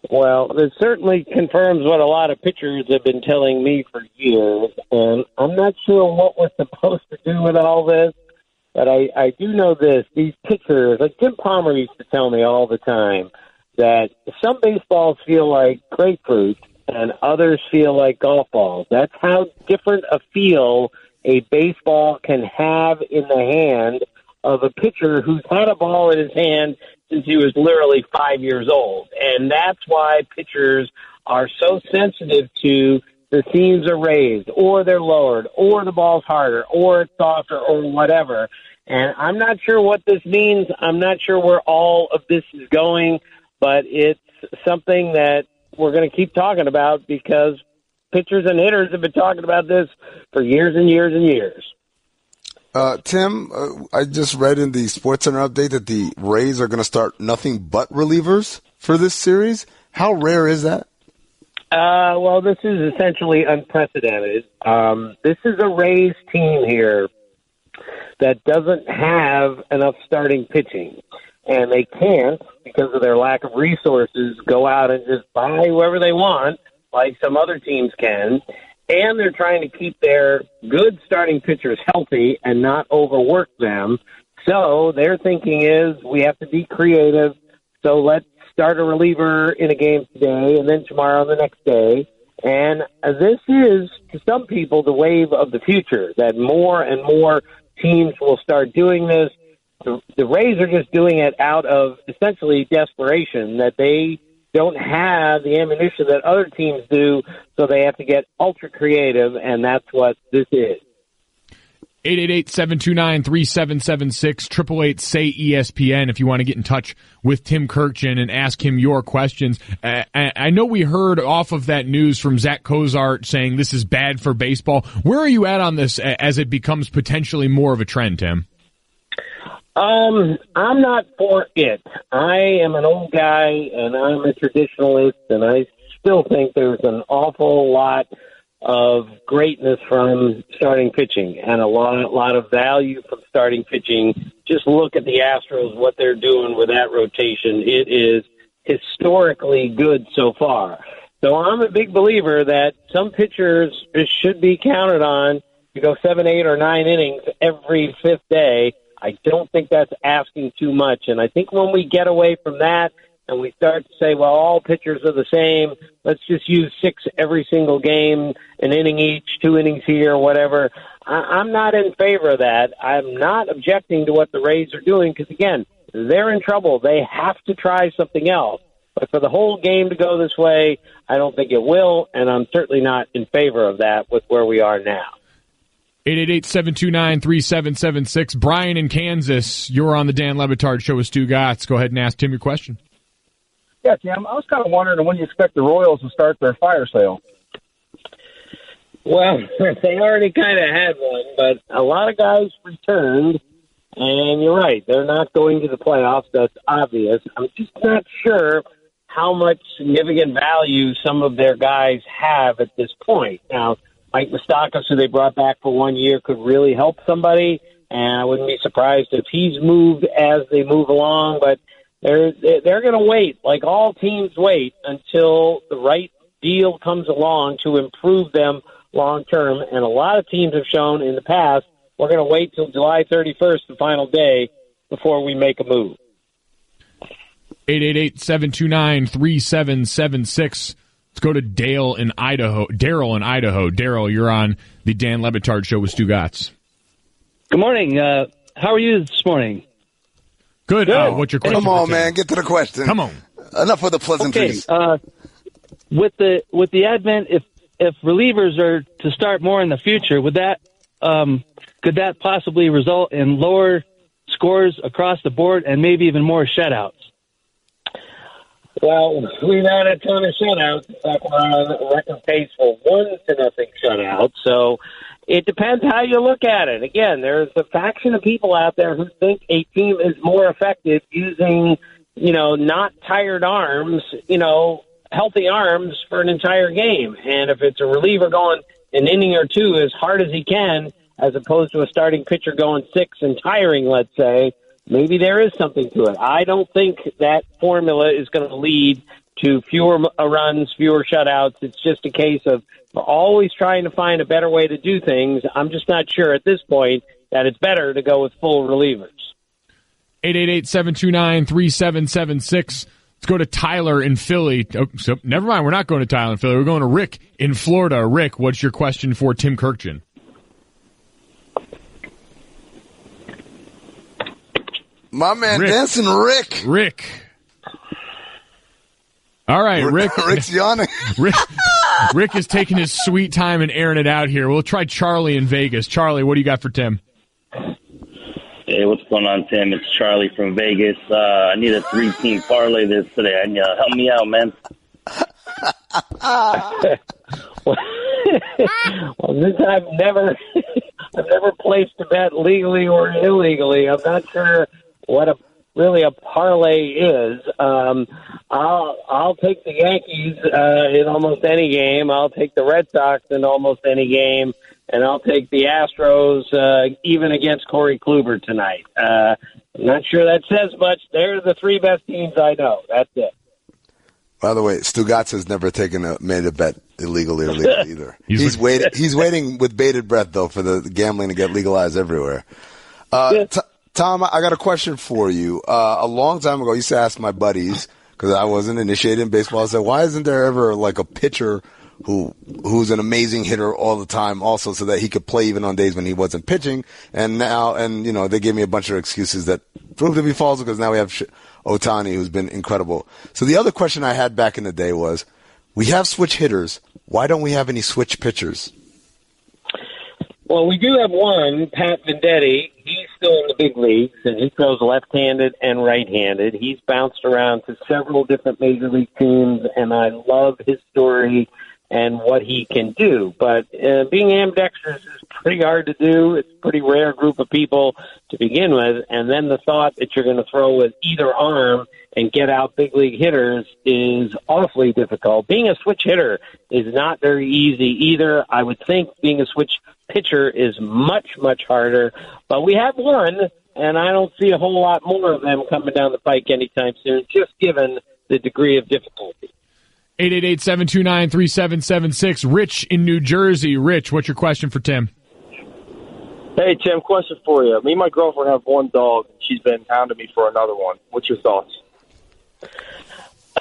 Well, it certainly confirms what a lot of pitchers have been telling me for years, and I'm not sure what we're supposed to do with all this, but I do know this. These pitchers, like Jim Palmer used to tell me all the time, that some baseballs feel like grapefruit and others feel like golf balls. That's how different a feel a baseball can have in the hand of a pitcher who's had a ball in his hand since he was literally 5 years old. And that's why pitchers are so sensitive to the seams are raised or they're lowered or the ball's harder or it's softer or whatever. And I'm not sure what this means. I'm not sure where all of this is going, but it's something that we're going to keep talking about because pitchers and hitters have been talking about this for years and years and years. Tim, I just read in the SportsCenter update that the Rays are going to start nothing but relievers for this series. How rare is that? Well, this is essentially unprecedented. This is a Rays team here that doesn't have enough starting pitching, and they can't, because of their lack of resources, go out and just buy whoever they want, like some other teams can. And they're trying to keep their good starting pitchers healthy and not overwork them. So their thinking is we have to be creative. So let's start a reliever in a game today and then tomorrow and the next day. And this is, to some people, the wave of the future, that more and more teams will start doing this. The Rays are just doing it out of essentially desperation, that they don't have the ammunition that other teams do, so they have to get ultra creative, and that's what this is. 888-729-3776, 888-SAY-ESPN if you want to get in touch with Tim Kurkjian and ask him your questions. I know we heard off of that news from Zach Cozart saying this is bad for baseball. Where are you at on this as it becomes potentially more of a trend, Tim? I'm not for it. I am an old guy, and I'm a traditionalist, and I still think there's an awful lot of greatness from starting pitching and a lot of value from starting pitching. Just look at the Astros, what they're doing with that rotation. It is historically good so far. So I'm a big believer that some pitchers should be counted on to go 7, 8, or 9 innings every fifth day. I don't think that's asking too much. And I think when we get away from that and we start to say, well, all pitchers are the same, let's just use 6 every single game, an inning each, 2 innings here, whatever, I'm not in favor of that. I'm not objecting to what the Rays are doing because, again, they're in trouble. They have to try something else. But for the whole game to go this way, I don't think it will, and I'm certainly not in favor of that with where we are now. 888-729-3776. Brian in Kansas, you're on the Dan Le Batard Show with Stugotz. Go ahead and ask Tim your question. Yeah, Tim, I was kind of wondering when you expect the Royals to start their fire sale. Well, they already kind of had one, but a lot of guys returned, and you're right, they're not going to the playoffs. That's obvious. I'm just not sure how much significant value some of their guys have at this point. Now, Mike Moustakas, who they brought back for 1 year, could really help somebody, and I wouldn't be surprised if he's moved as they move along, but they're going to wait, like all teams wait, until the right deal comes along to improve them long term, and a lot of teams have shown in the past we're going to wait till July 31st, the final day, before we make a move. 888-729-3776. Let's go to Daryl in Idaho. Daryl, you're on the Dan Le Batard Show with Stugotz. Good morning. How are you this morning? Good. What's your question? Come on, man. Get to the question. Come on. Enough of the pleasantries. Okay. With the advent, if relievers are to start more in the future, could that possibly result in lower scores across the board and maybe even more shutouts? Well, we've had a ton of shutouts. In fact, we're on a record pace for 1-0 shutouts. So it depends how you look at it. Again, there's a faction of people out there who think a team is more effective using, not tired arms, healthy arms for an entire game. And if it's a reliever going an inning or two as hard as he can, as opposed to a starting pitcher going 6 and tiring, let's say, maybe there is something to it. I don't think that formula is going to lead to fewer runs, fewer shutouts. It's just a case of we're always trying to find a better way to do things. I'm just not sure at this point that it's better to go with full relievers. 888-729-3776. Let's go to Tyler in Philly. Oh, so never mind, we're not going to Tyler in Philly. We're going to Rick in Florida. Rick, what's your question for Tim Kurkjian? My man, Dancing Rick. Rick. All right, Rick. Rick's yawning. Rick is taking his sweet time and airing it out here. We'll try Charlie in Vegas. Charlie, what do you got for Tim? Hey, what's going on, Tim? It's Charlie from Vegas. I need a 3-team parlay this today. And help me out, man. Well, since I've never placed a bet legally or illegally, I'm not sure what a parlay is. I'll take the Yankees in almost any game. I'll take the Red Sox in almost any game, and I'll take the Astros even against Corey Kluber tonight. I'm not sure that says much. They're the 3 best teams I know. That's it. By the way, Stugotz has never made a bet illegally or legally either. He's waiting with bated breath though for the gambling to get legalized everywhere. Tom, I got a question for you. A long time ago, I used to ask my buddies, because I wasn't initiated in baseball, I said, why isn't there ever like a pitcher who's an amazing hitter all the time also, so that he could play even on days when he wasn't pitching? And they gave me a bunch of excuses that proved to be false, because now we have Ohtani, who's been incredible. So the other question I had back in the day was, we have switch hitters. Why don't we have any switch pitchers? Well, we do have one, Pat Venditti. He's still in the big leagues, and he throws left-handed and right-handed. He's bounced around to several different major league teams, and I love his story and what he can do. But being ambidextrous is pretty hard to do. It's a pretty rare group of people to begin with, and then the thought that you're going to throw with either arm and get out big league hitters is awfully difficult. Being a switch hitter is not very easy either. I would think being a switch pitcher is much, much harder. But we have one, and I don't see a whole lot more of them coming down the pike anytime soon, just given the degree of difficulty. 888-729-3776. Rich in New Jersey. Rich, what's your question for Tim? Hey, Tim, question for you. Me and my girlfriend have one dog. She's been hounding me for another one. What's your thoughts?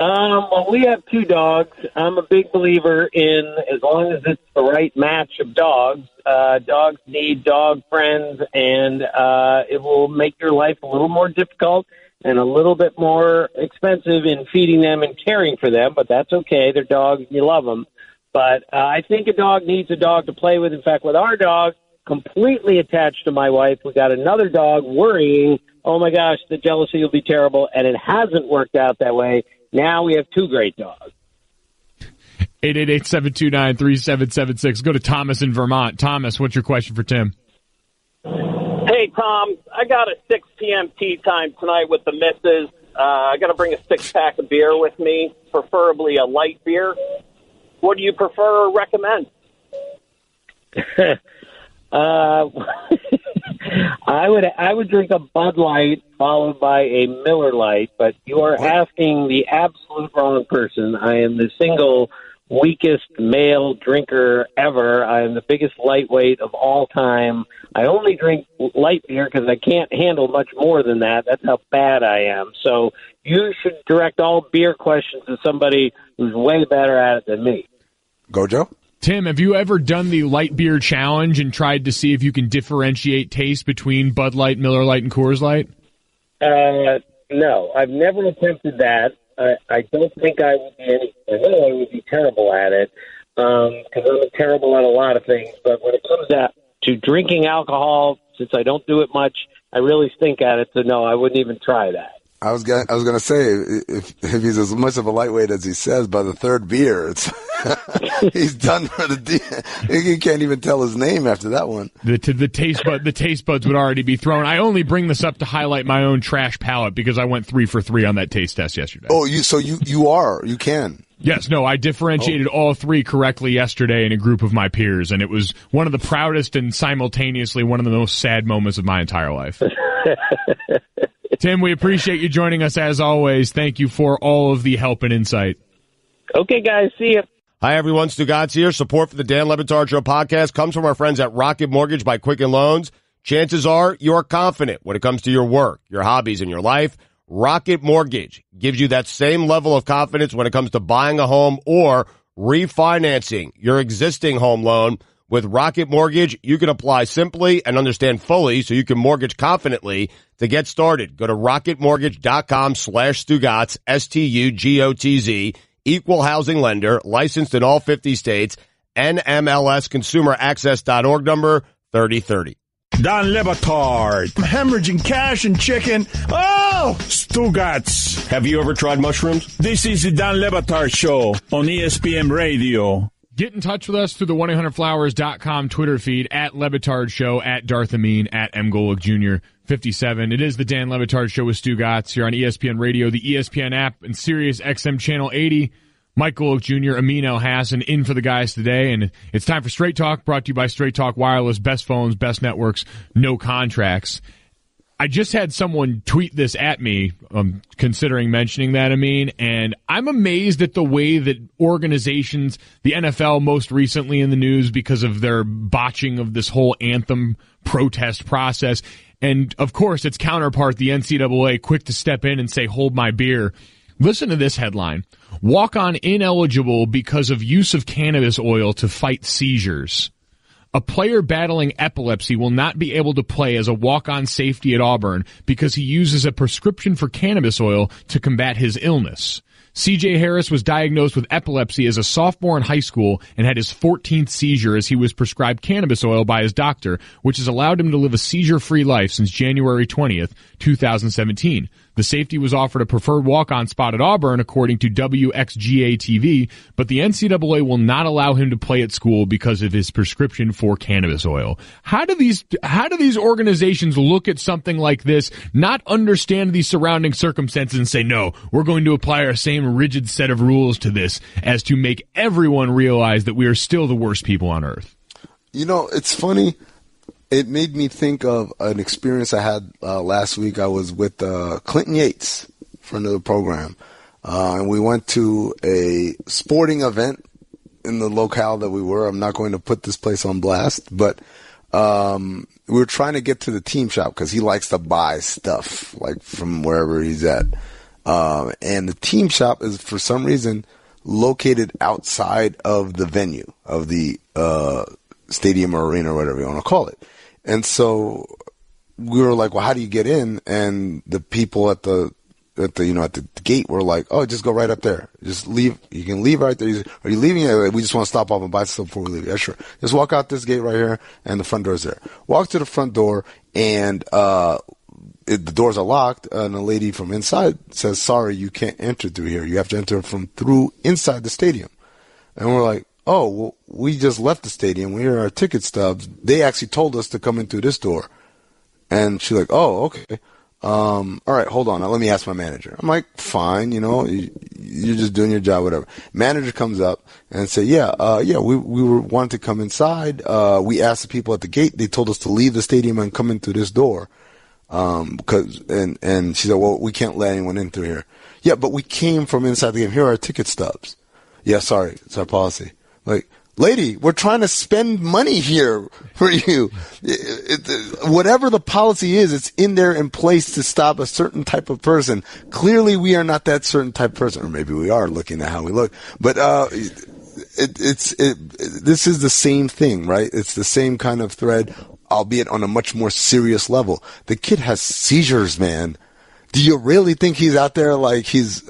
Well, we have two dogs. I'm a big believer in, as long as it's the right match of dogs, dogs need dog friends, and it will make your life a little more difficult and a little bit more expensive in feeding them and caring for them, but that's okay. They're dogs, and you love them. But I think a dog needs a dog to play with. In fact, with our dog, completely attached to my wife, we got another dog worrying, oh my gosh, the jealousy will be terrible, and it hasn't worked out that way. Now we have two great dogs. 888-729-3776. Go to Thomas in Vermont. Thomas, what's your question for Tim? Hey, Tom, I got a 6 p.m. tea time tonight with the missus. I got to bring a 6-pack of beer with me, preferably a light beer. What do you prefer or recommend? I would drink a Bud Light followed by a Miller Lite, but you are asking the absolute wrong person. I am the single weakest male drinker ever. I am the biggest lightweight of all time. I only drink light beer because I can't handle much more than that. That's how bad I am. So you should direct all beer questions to somebody who's way better at it than me. Go, Joe. Tim, have you ever done the light beer challenge and tried to see if you can differentiate taste between Bud Light, Miller Lite, and Coors Light? No, I've never attempted that. I don't think I would be I know I would be terrible at it because I'm terrible at a lot of things. But when it comes to drinking alcohol, since I don't do it much, I really stink at it. So no, I wouldn't even try that. I was gonna say if he's as much of a lightweight as he says, by the third beer, it's he's done for the. He can't even tell his name after that one. The taste buds would already be thrown. I only bring this up to highlight my own trash palate because I went 3 for 3 on that taste test yesterday. Oh, you can. Yes, no, I differentiated all 3 correctly yesterday in a group of my peers, and it was one of the proudest and simultaneously one of the most sad moments of my entire life. Tim, we appreciate you joining us as always. Thank you for all of the help and insight. Okay, guys. See you. Hi, everyone. Stugotz here. Support for the Dan Le Batard Show podcast comes from our friends at Rocket Mortgage by Quicken Loans. Chances are you're confident when it comes to your work, your hobbies, and your life. Rocket Mortgage gives you that same level of confidence when it comes to buying a home or refinancing your existing home loan. With Rocket Mortgage, you can apply simply and understand fully so you can mortgage confidently. To get started, go to rocketmortgage.com/Stugotz, STUGOTZ, equal housing lender, licensed in all 50 states, NMLSconsumeraccess.org number 3030. Dan Le Batard. I'm hemorrhaging cash and chicken. Oh! Stugotz. Have you ever tried mushrooms? This is the Dan Le Batard Show on ESPN Radio. Get in touch with us through the 1-800-Flowers.com Twitter feed, at Le Batard Show, at Darth Amin, at M. Golic Jr. 57. It is the Dan Le Batard Show with Stugotz here on ESPN Radio, the ESPN app, and Sirius XM Channel 80. Mike Golic Jr., Amin Elhassan in for the guys today, and it's time for Straight Talk, brought to you by Straight Talk Wireless, best phones, best networks, no contracts. I just had someone tweet this at me, considering mentioning that, Amin, and I'm amazed at the way that organizations, the NFL most recently in the news because of their botching of this whole anthem protest process, And, of course, its counterpart, the NCAA, quick to step in and say, hold my beer. Listen to this headline. Walk-on ineligible because of use of cannabis oil to fight seizures. A player battling epilepsy will not be able to play as a walk-on safety at Auburn because he uses a prescription for cannabis oil to combat his illness. C.J. Harris was diagnosed with epilepsy as a sophomore in high school and had his 14th seizure as he was prescribed cannabis oil by his doctor, which has allowed him to live a seizure-free life since January 20th, 2017. The safety was offered a preferred walk-on spot at Auburn, according to WXGA-TV, but the NCAA will not allow him to play at school because of his prescription for cannabis oil. How do these organizations look at something like this, not understand the surrounding circumstances, and say, no, we're going to apply our same rigid set of rules to this as to make everyone realize that we are still the worst people on earth? You know, it's funny. It made me think of an experience I had last week. I was with Clinton Yates, friend of the program, and we went to a sporting event in the locale that we were. I'm not going to put this place on blast, but we were trying to get to the team shop because he likes to buy stuff like from wherever he's at. And the team shop is, for some reason, located outside of the venue of the stadium or arena or whatever you want to call it. And so we were like, well, how do you get in? And the people at the gate were like, oh, just go right up there. Just leave. You can leave right there. Are you leaving? We just want to stop off and buy stuff before we leave. Yeah, sure. Just walk out this gate right here, and the front door's there. Walk to the front door, and the doors are locked, and a lady from inside says, sorry, you can't enter through here. You have to enter from through inside the stadium. And we're like, oh, well, we just left the stadium. We are our ticket stubs. They actually told us to come in through this door. And she's like, oh, okay. All right, hold on. Now, let me ask my manager. I'm like, fine, you're just doing your job, whatever. Manager comes up and say, we were wanting to come inside. We asked the people at the gate. They told us to leave the stadium and come in through this door. And she said, well, we can't let anyone in through here. Yeah, but we came from inside the game. Here are our ticket stubs. Yeah, sorry. It's our policy. Like, lady, we're trying to spend money here for you. Whatever the policy is, it's in there in place to stop a certain type of person. Clearly, we are not that certain type of person, or maybe we are looking at how we look. But this is the same thing, right? It's the same kind of thread, albeit on a much more serious level. The kid has seizures, man. Do you really think he's out there like he's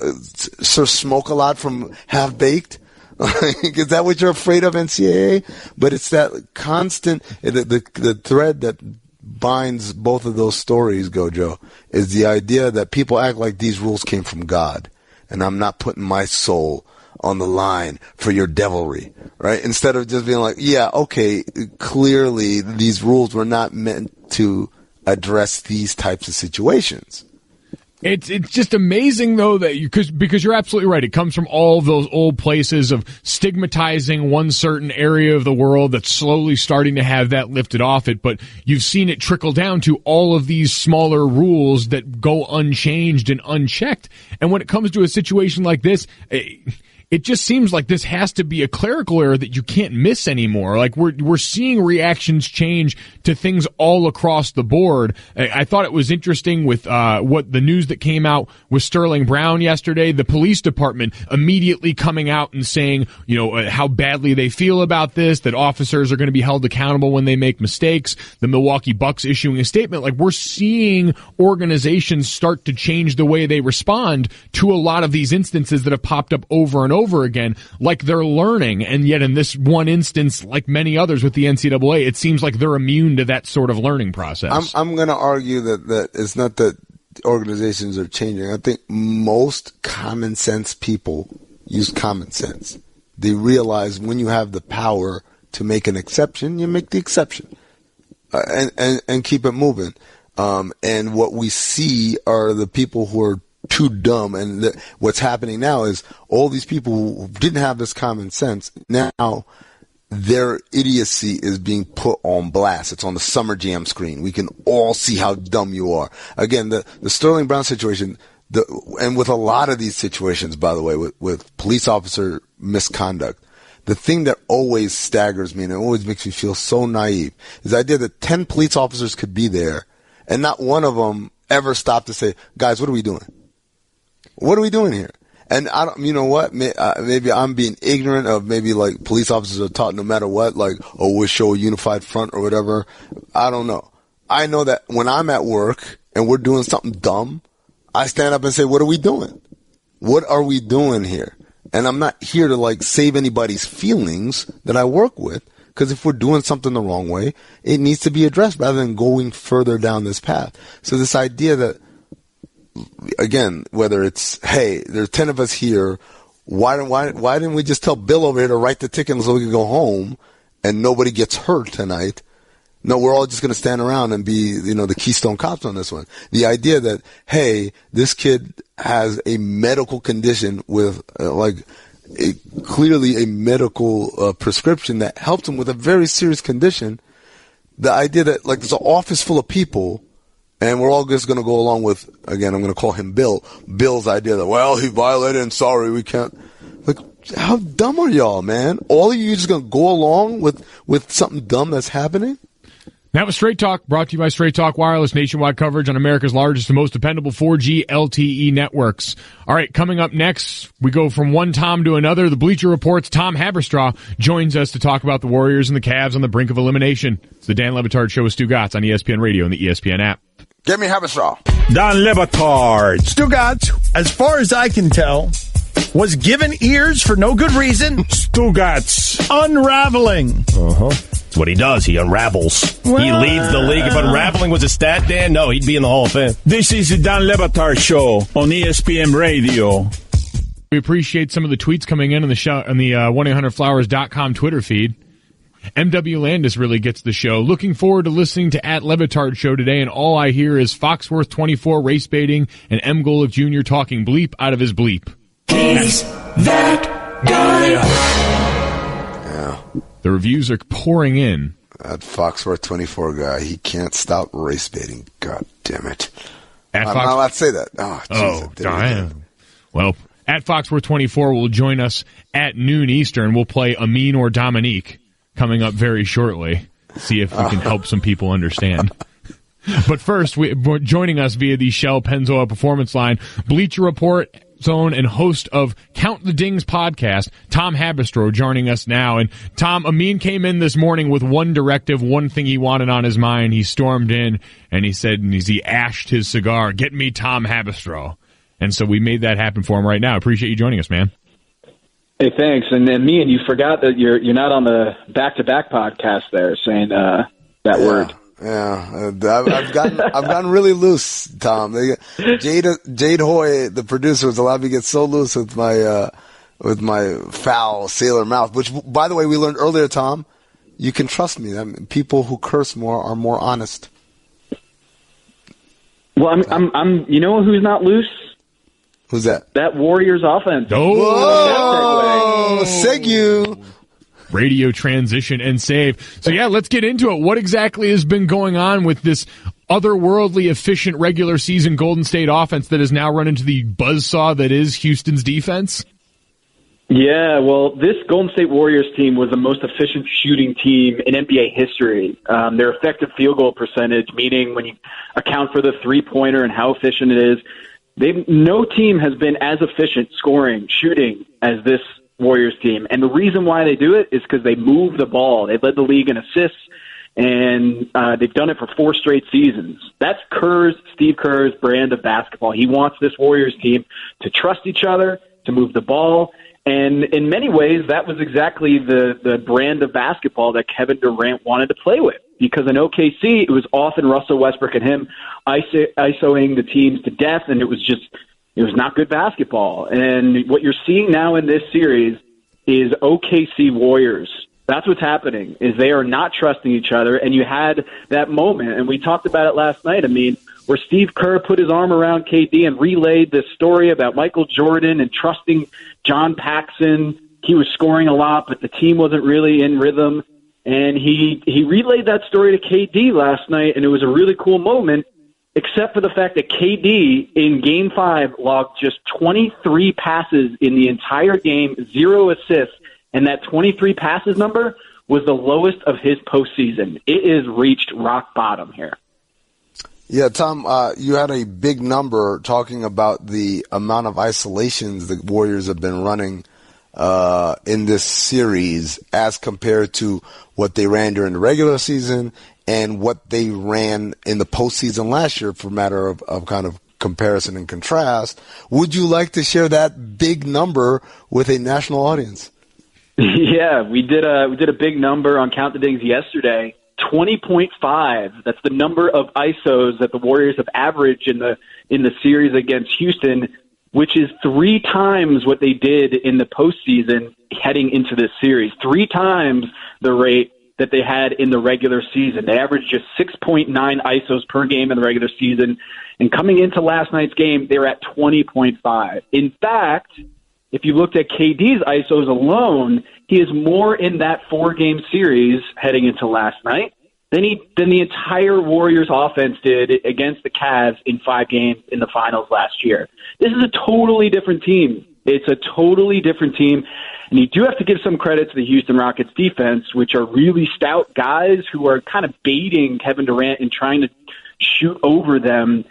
smoke a lot from Half Baked? Is that what you're afraid of, NCAA? But it's that constant, the thread that binds both of those stories, Gojo, is the idea that people act like these rules came from God, and I'm not putting my soul on the line for your devilry, right? Instead of just being like, yeah, okay, clearly these rules were not meant to address these types of situations. It's just amazing, though, that because you're absolutely right. It comes from all of those old places of stigmatizing one certain area of the world that's slowly starting to have that lifted off it. But you've seen it trickle down to all of these smaller rules that go unchanged and unchecked. And when it comes to a situation like this, it just seems like this has to be a clerical error that you can't miss anymore. Like we're seeing reactions change to things all across the board. I thought it was interesting with what the news that came out with Sterling Brown yesterday. The police department immediately coming out and saying, how badly they feel about this, that officers are going to be held accountable when they make mistakes. The Milwaukee Bucks issuing a statement. Like, we're seeing organizations start to change the way they respond to a lot of these instances that have popped up over and over again, like they're learning. And yet in this one instance, like many others with the NCAA, it seems like they're immune to that sort of learning process. I'm going to argue that it's not that organizations are changing. I think most common sense people use common sense. They realize when you have the power to make an exception, you make the exception and keep it moving. And what we see are the people who are too dumb, and what's happening now is all these people who didn't have this common sense, now their idiocy is being put on blast. It's on the Summer Jam screen. We can all see how dumb you are. Again, the Sterling Brown situation, and with a lot of these situations, by the way, with police officer misconduct, the thing that always staggers me and it always makes me feel so naive is the idea that 10 police officers could be there And not one of them ever stopped to say, guys, what are we doing? What are we doing here? And I don't, you know what? Maybe I'm being ignorant of maybe like police officers are taught no matter what, like, oh, we'll show a unified front or whatever. I don't know. I know that when I'm at work and we're doing something dumb, I stand up and say, what are we doing? What are we doing here? And I'm not here to like save anybody's feelings that I work with, because if we're doing something the wrong way, it needs to be addressed rather than going further down this path. So this idea that, again, whether it's, hey, there's 10 of us here, why didn't we just tell Bill over here to write the ticket so we can go home and nobody gets hurt tonight? No, we're all just going to stand around and be, the Keystone Cops on this one. The idea that, hey, this kid has a medical condition with, clearly a medical prescription that helped him with a very serious condition. The idea that, like, there's an office full of people and we're all just going to go along with, again, I'm going to call him Bill, Bill's idea that, well, he violated and sorry, we can't. Like, how dumb are y'all, man? All of you just going to go along with something dumb that's happening? That was Straight Talk, brought to you by Straight Talk Wireless, nationwide coverage on America's largest and most dependable 4G LTE networks. All right, coming up next, we go from one Tom to another. The Bleacher Report's Tom Haberstraw joins us to talk about the Warriors and the Cavs on the brink of elimination. It's the Dan Le Batard Show with Stugotz on ESPN Radio and the ESPN app. Get me Haberstraw. Dan Le Batard. Stugotz, as far as I can tell, was given ears for no good reason. Stugotz. Unraveling. That's what he does. He unravels. Well, he leads the league. If unraveling was a stat, Dan, no, he'd be in the Hall of Fame. This is the Dan Le Batard Show on ESPN Radio. We appreciate some of the tweets coming in on the show on the 1-800-Flowers.com Twitter feed. MW Landis really gets the show. Looking forward to listening to @LeBatard Show today, and all I hear is Foxworth 24 race baiting and M. Golic Jr. talking bleep out of his bleep. He's that guy. Yeah. The reviews are pouring in. That Foxworth 24 guy, he can't stop race baiting. God damn it. I'm not allowed to say that. Oh, damn. Well, @Foxworth 24 will join us at noon Eastern. We'll play Amin or Domonique coming up very shortly. See if we can help some people understand. But first, joining us via the Shell Pennzoil Performance Line, Bleacher Report zone and host of Count the Dings podcast, Tom Haberstraw, joining us now. And Tom, Amin came in this morning with one directive, one thing he wanted on his mind. He stormed in and he said, and he ashed his cigar, "Get me Tom Haberstraw." And so we made that happen for him right now. Appreciate you joining us, man. Hey, thanks. And then me and you forgot that you're not on the back-to-back podcast there, saying that word. Yeah, I've gotten really loose, Tom. Jade Hoy, the producer, has allowed me to get so loose with my foul sailor mouth. Which, by the way, we learned earlier, Tom. You can trust me. I mean, people who curse more are more honest. Well, I'm. You know who's not loose? Who's that? That Warriors offense. Oh, Segu. Radio transition and save. So yeah, let's get into it. What exactly has been going on with this otherworldly efficient regular season Golden State offense that has now run into the buzzsaw that is Houston's defense? Yeah, well, this Golden State Warriors team was the most efficient shooting team in NBA history. Their effective field goal percentage, meaning when you account for the three-pointer and how efficient it is, no team has been as efficient scoring, shooting as this Warriors team. And the reason why they do it is because they move the ball. They led the league in assists, and they've done it for 4 straight seasons. That's Steve Kerr's brand of basketball. He wants this Warriors team to trust each other, to move the ball. And in many ways, that was exactly the brand of basketball that Kevin Durant wanted to play with. Because in OKC, it was often Russell Westbrook and him isoing the teams to death, and it was not good basketball. And what you're seeing now in this series is OKC Warriors. That's what's happening, is they are not trusting each other. And you had that moment, and we talked about it last night, where Steve Kerr put his arm around KD and relayed this story about Michael Jordan and trusting John Paxson. He was scoring a lot, but the team wasn't really in rhythm. And he relayed that story to KD last night, and it was a really cool moment, except for the fact that KD in Game 5 logged just 23 passes in the entire game, 0 assists, and that 23 passes number was the lowest of his postseason. It has reached rock bottom here. Yeah, Tom, you had a big number talking about the amount of isolations the Warriors have been running in this series as compared to what they ran during the regular season and what they ran in the postseason last year, for a matter of kind of comparison and contrast. Would you like to share that big number with a national audience? Yeah, we did a big number on Count the Dings yesterday. 20.5. That's the number of ISOs that the Warriors have averaged in the series against Houston, which is 3 times what they did in the postseason heading into this series. 3 times the rate that they had in the regular season. They averaged just 6.9 ISOs per game in the regular season, and coming into last night's game, they were at 20.5. In fact, if you looked at KD's ISOs alone, he is more in that 4-game series heading into last night than the entire Warriors offense did against the Cavs in 5 games in the finals last year. This is a totally different team. It's a totally different team. And you do have to give some credit to the Houston Rockets defense, which are really stout guys who are kind of baiting Kevin Durant and trying to shoot over them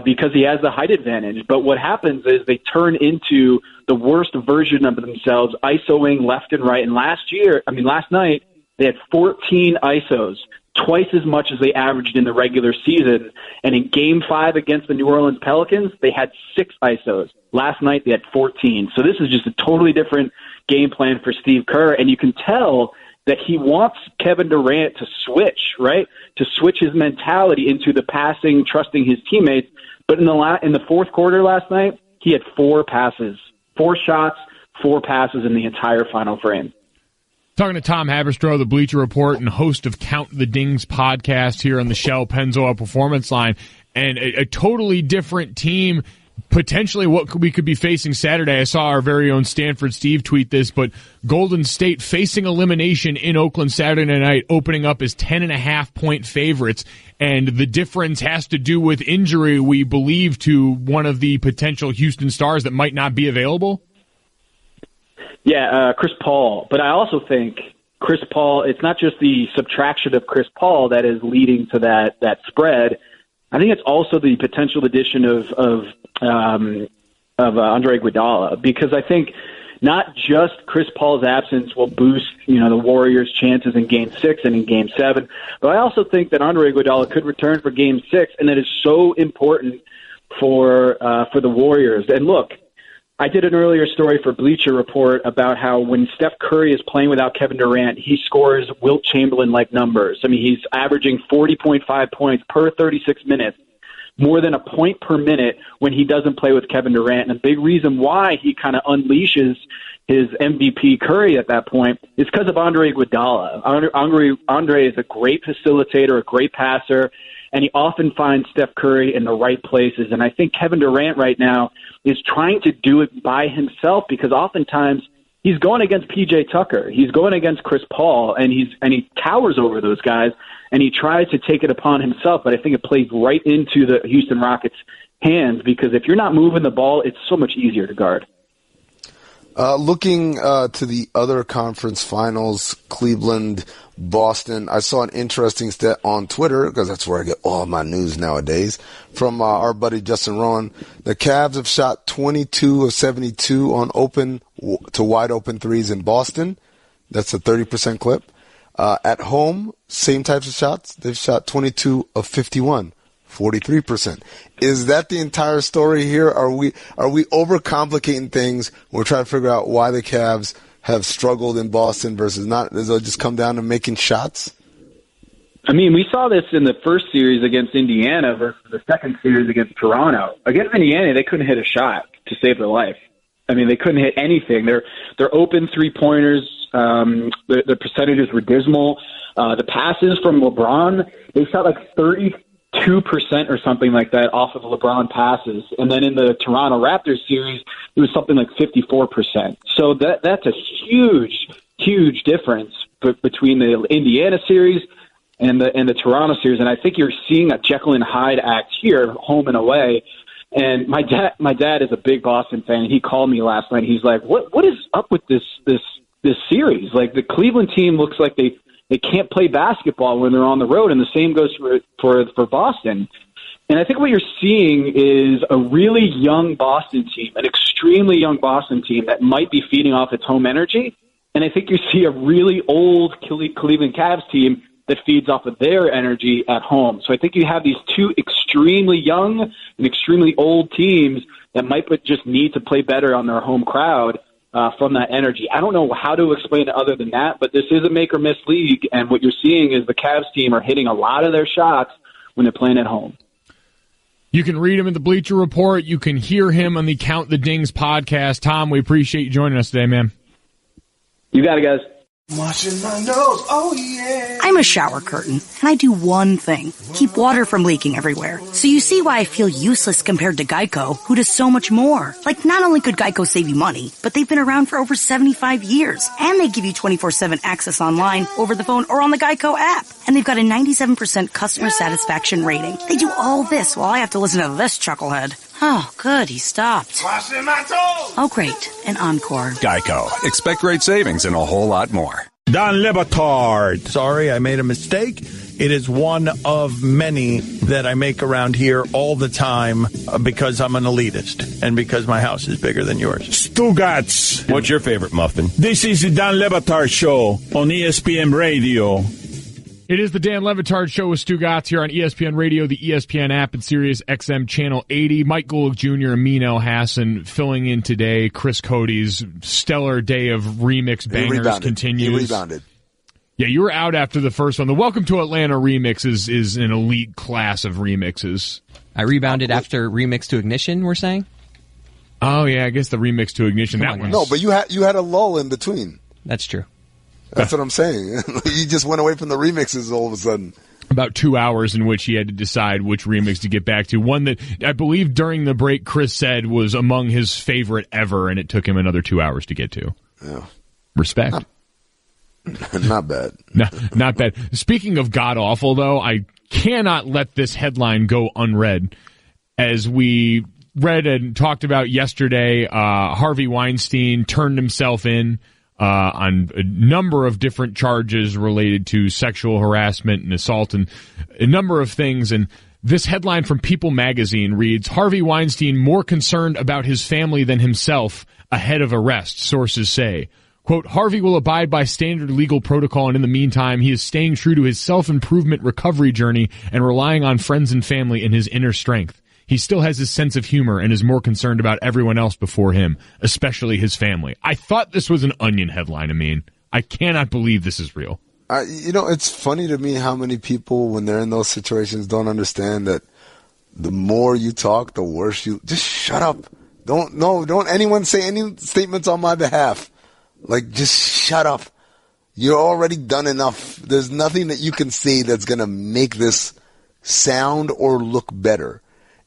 because he has the height advantage. But what happens is they turn into the worst version of themselves, ISOing left and right. And last night, they had 14 ISOs, twice as much as they averaged in the regular season. And in Game 5 against the New Orleans Pelicans, they had 6 ISOs. Last night, they had 14. So this is just a totally different game plan for Steve Kerr. And you can tell that he wants Kevin Durant to switch, right? To switch his mentality into the passing, trusting his teammates. But in the fourth quarter last night, he had 4 passes, 4 shots, 4 passes in the entire final frame. Talking to Tom Haberstroh, the Bleacher Report and host of Count the Dings podcast here on the Shell Pennzoil Performance Line, and a totally different team. Potentially what we could be facing Saturday. I saw our very own Stanford Steve tweet this, but Golden State facing elimination in Oakland Saturday night, opening up as 10.5-point favorites. And the difference has to do with injury, we believe, to one of the potential Houston stars that might not be available. Yeah, Chris Paul. But I also think Chris Paul, it's not just the subtraction of Chris Paul that is leading to that spread. I think it's also the potential addition of Andre Iguodala, because I think not just Chris Paul's absence will boost, the Warriors' chances in Game 6 and in Game 7, but I also think that Andre Iguodala could return for Game 6, and that is so important for the Warriors. And look, I did an earlier story for Bleacher Report about how when Steph Curry is playing without Kevin Durant, he scores Wilt Chamberlain-like numbers. I mean, he's averaging 40.5 points per 36 minutes, more than a point per minute when he doesn't play with Kevin Durant. And a big reason why he kind of unleashes his MVP Curry at that point is because of Andre Iguodala. Andre is a great facilitator, a great passer, and he often finds Steph Curry in the right places. And I think Kevin Durant right now is trying to do it by himself, because oftentimes he's going against PJ Tucker, he's going against Chris Paul, and he towers over those guys, and he tries to take it upon himself. But I think it plays right into the Houston Rockets' hands, because if you're not moving the ball, it's so much easier to guard. Looking to the other conference finals, Cleveland, Boston, I saw an interesting stat on Twitter, because that's where I get all my news nowadays, from our buddy Justin Rowan. The Cavs have shot 22 of 72 on open to wide open threes in Boston. That's a 30% clip. At home, same types of shots. They've shot 22 of 51. 43%. Is that the entire story here? Are we overcomplicating things? We're trying to figure out why the Cavs have struggled in Boston versus not. Does it just come down to making shots? I mean, we saw this in the first series against Indiana versus the second series against Toronto. Against Indiana, they couldn't hit a shot to save their life. I mean, they couldn't hit anything. They're open three-pointers. The percentages were dismal. The passes from LeBron, they shot like 32% or something like that off of LeBron passes. And then in the Toronto Raptors series, it was something like 54%. So that's a huge, huge difference between the Indiana series and the Toronto series. And I think you're seeing a Jekyll and Hyde act here, home and away. And my dad is a big Boston fan, and he called me last night. He's like, what is up with this series? Like, the Cleveland team looks like they can't play basketball when they're on the road, and the same goes for Boston. And I think what you're seeing is a really young Boston team, an extremely young Boston team that might be feeding off its home energy. And I think you see a really old Cleveland Cavs team that feeds off of their energy at home. So I think you have these two extremely young and extremely old teams that might just need to play better on their home crowd from that energy. I don't know how to explain it other than that, but this is a make-or-miss league, and what you're seeing is the Cavs team are hitting a lot of their shots when they're playing at home. You can read him in the Bleacher Report. You can hear him on the Count the Dings podcast. Tom, we appreciate you joining us today, man. You got it, guys. Washing my nose, oh yeah. I'm a shower curtain, and I do one thing. Keep water from leaking everywhere. So you see why I feel useless compared to Geico, who does so much more. Like, not only could Geico save you money, but they've been around for over 75 years. And they give you 24/7 access online, over the phone, or on the Geico app. And they've got a 97% customer satisfaction rating. They do all this while I have to listen to this chucklehead. Oh, good, he stopped. Washing my toes. Oh, great, an encore. Geico. Expect great savings and a whole lot more. Don Le Batard. Sorry, I made a mistake. It is one of many that I make around here all the time because I'm an elitist and because my house is bigger than yours. Stugotz. What's your favorite muffin? This is the Dan Le Batard Show on ESPN Radio. It is the Dan Le Batard Show with Stugotz here on ESPN Radio, the ESPN app, and Sirius XM Channel 80. Mike Golic Jr., Amin Elhassan filling in today. Chris Cody's stellar day of remix bangers continues. He rebounded. Yeah, you were out after the first one. The Welcome to Atlanta remix is an elite class of remixes. I rebounded after Remix to Ignition, we're saying? Oh, yeah, I guess the Remix to Ignition. That one. No, but you had a lull in between. That's true. That's what I'm saying. You just went away from the remixes all of a sudden. About 2 hours in which he had to decide which remix to get back to. One that I believe during the break Chris said was among his favorite ever, and it took him another 2 hours to get to. Yeah. Respect. Not bad. No, not bad. Speaking of god-awful, though, I cannot let this headline go unread. As we read and talked about yesterday, Harvey Weinstein turned himself in on a number of different charges related to sexual harassment and assault and a number of things. And this headline from People magazine reads, Harvey Weinstein more concerned about his family than himself ahead of arrest, sources say. Quote, Harvey will abide by standard legal protocol, and in the meantime, he is staying true to his self-improvement recovery journey and relying on friends and family and his inner strength. He still has his sense of humor and is more concerned about everyone else before him, especially his family. I thought this was an Onion headline, Amin. I cannot believe this is real. It's funny to me how many people, when they're in those situations, don't understand that the more you talk, the worse you... Just shut up. Don't anyone say any statements on my behalf. Like, just shut up. You're already done enough. There's nothing that you can say that's going to make this sound or look better.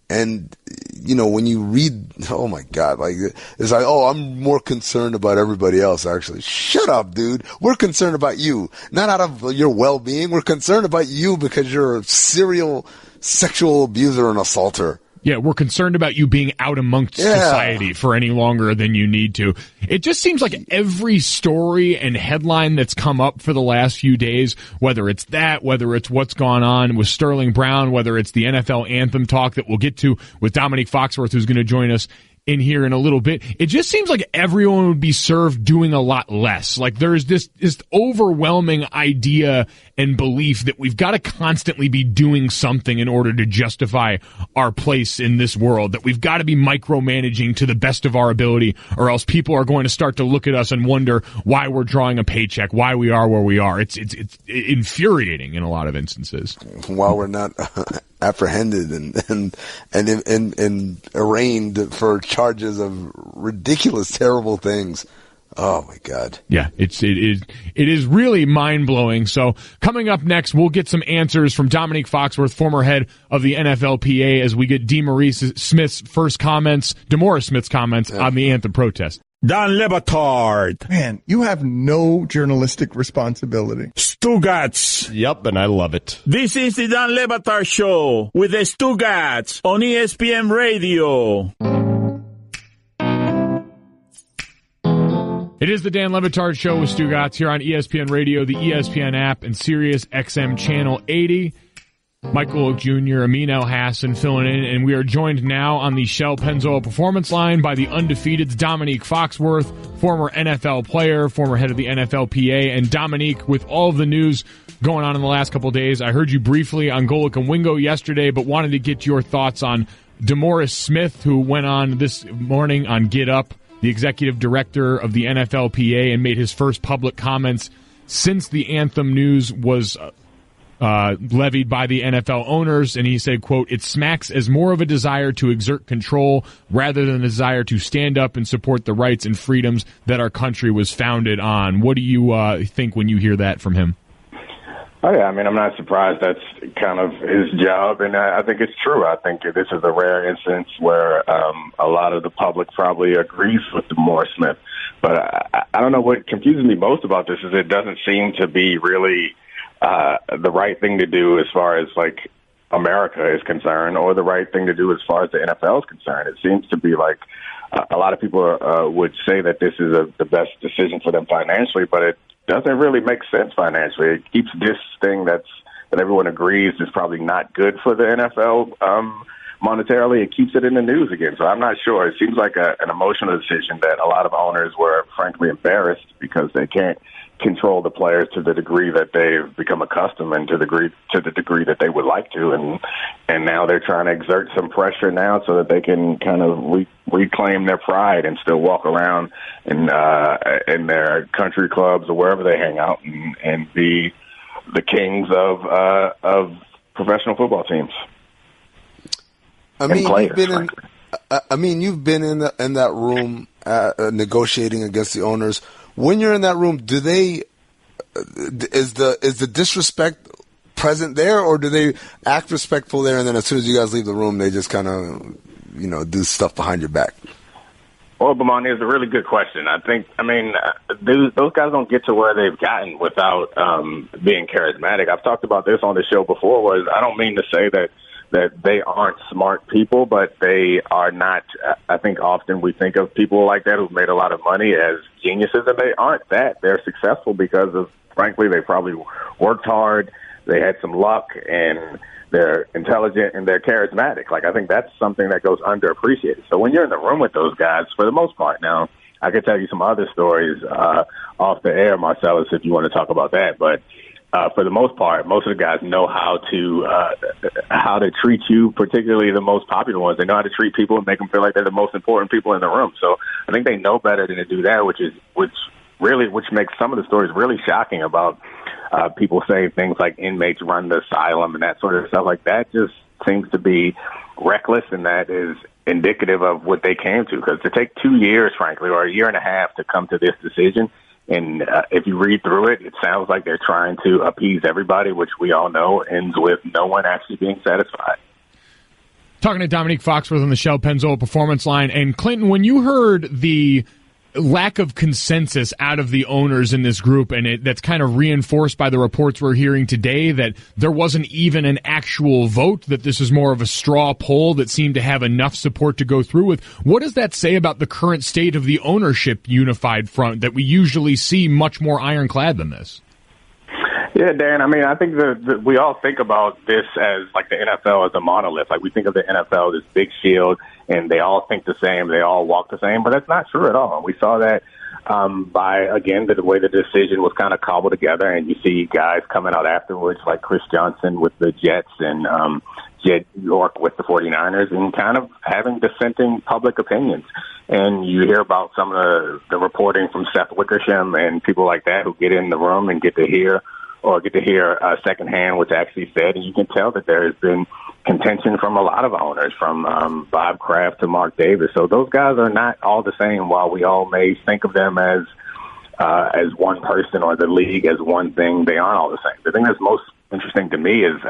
And, when you read, oh my God, like, it's like, oh, I'm more concerned about everybody else, actually. Shut up, dude. We're concerned about you. Not out of your well-being. We're concerned about you because you're a serial sexual abuser and assaulter. Yeah, we're concerned about you being out amongst society for any longer than you need to. It just seems like every story and headline that's come up for the last few days, whether it's that, whether it's what's gone on with Sterling Brown, whether it's the NFL anthem talk that we'll get to with Domonique Foxworth, who's going to join us in here in a little bit, it just seems like everyone would be served doing a lot less. Like there's this overwhelming idea and belief that we've got to constantly be doing something in order to justify our place in this world, that we've got to be micromanaging to the best of our ability, or else people are going to start to look at us and wonder why we're drawing a paycheck, why we are where we are. It's infuriating in a lot of instances. While we're not apprehended and arraigned for charges of ridiculous, terrible things. Oh my God. Yeah, it is really mind-blowing. So coming up next, we'll get some answers from Domonique Foxworth, former head of the NFLPA, as we get DeMaurice Smith's comments on the anthem protest. Dan Le Batard. Man, you have no journalistic responsibility. Stugotz. Yep, and I love it. This is the Dan Le Batard Show with the Stugotz on ESPN Radio. It is the Dan Le Batard Show with Stugotz here on ESPN Radio, the ESPN app, and Sirius XM Channel 80. Mike Golic Jr., Amin Elhassan filling in, and we are joined now on the Shell Pennzoil Performance Line by the undefeated Domonique Foxworth, former NFL player, former head of the NFLPA. And Domonique, with all of the news going on in the last couple of days, I heard you briefly on Golic and Wingo yesterday, but wanted to get your thoughts on DeMaurice Smith, who went on this morning on Get Up, the executive director of the NFLPA, and made his first public comments since the anthem news was levied by the NFL owners, and he said, quote, "It smacks as more of a desire to exert control rather than a desire to stand up and support the rights and freedoms that our country was founded on." What do you think when you hear that from him? Oh, yeah, I mean, I'm not surprised. That's kind of his job, and I think it's true. I think this is a rare instance where a lot of the public probably agrees with DeMaurice Smith. But I don't know, what confuses me most about this is it doesn't seem to be really the right thing to do as far as, like, America is concerned, or the right thing to do as far as the NFL is concerned. It seems to be like a lot of people would say that this is the best decision for them financially, but it doesn't really make sense financially. It keeps this thing that everyone agrees is probably not good for the NFL monetarily. It keeps it in the news again. So I'm not sure. It seems like an emotional decision that a lot of owners were frankly embarrassed because they can't control the players to the degree that they've become accustomed and to the degree that they would like to, and now they're trying to exert some pressure now so that they can kind of reclaim their pride and still walk around in their country clubs or wherever they hang out and be the kings of professional football teams. I mean, you've been in that room negotiating against the owners. When you're in that room, is the disrespect present there, or do they act respectful there, and then as soon as you guys leave the room, they just kind of, do stuff behind your back? Well, Bomani, is a really good question. Those guys don't get to where they've gotten without being charismatic. I've talked about this on the show before. I don't mean to say that they aren't smart people, but they are not. I think often we think of people like that who've made a lot of money as geniuses, and they aren't that. They're successful because of, frankly, they probably worked hard, they had some luck, and they're intelligent and they're charismatic. Like, I think that's something that goes underappreciated. So when you're in the room with those guys, for the most part, now I could tell you some other stories off the air, Marcellus, if you want to talk about that, but for the most part, most of the guys know how to treat you, particularly the most popular ones. They know how to treat people and make them feel like they're the most important people in the room. So I think they know better than to do that, which makes some of the stories really shocking about people saying things like inmates run the asylum and that sort of stuff. Like, that just seems to be reckless, and that is indicative of what they came to. Because to take 2 years, frankly, or a year and a half to come to this decision, and if you read through it, it sounds like they're trying to appease everybody, which we all know ends with no one actually being satisfied. Talking to Domonique Foxworth on the Shell Pennzoil Performance Line. And Clinton, when you heard the lack of consensus out of the owners in this group, and that's kind of reinforced by the reports we're hearing today that there wasn't even an actual vote, that this is more of a straw poll that seemed to have enough support to go through with. What does that say about the current state of the ownership unified front that we usually see much more ironclad than this? Yeah, Dan, I think we all think about this as like the NFL as a monolith. Like, we think of the NFL, this big shield, and they all think the same, they all walk the same, but that's not true at all. We saw that by, again, the way the decision was kind of cobbled together, and you see guys coming out afterwards like Chris Johnson with the Jets and Jed York with the 49ers, and kind of having dissenting public opinions. And you hear about some of the reporting from Seth Wickersham and people like that who get in the room and get to hear secondhand what's actually said, and you can tell that there has been contention from a lot of owners, from Bob Kraft to Mark Davis. So those guys are not all the same. While we all may think of them as one person or the league as one thing, they aren't all the same. The thing that's most interesting to me is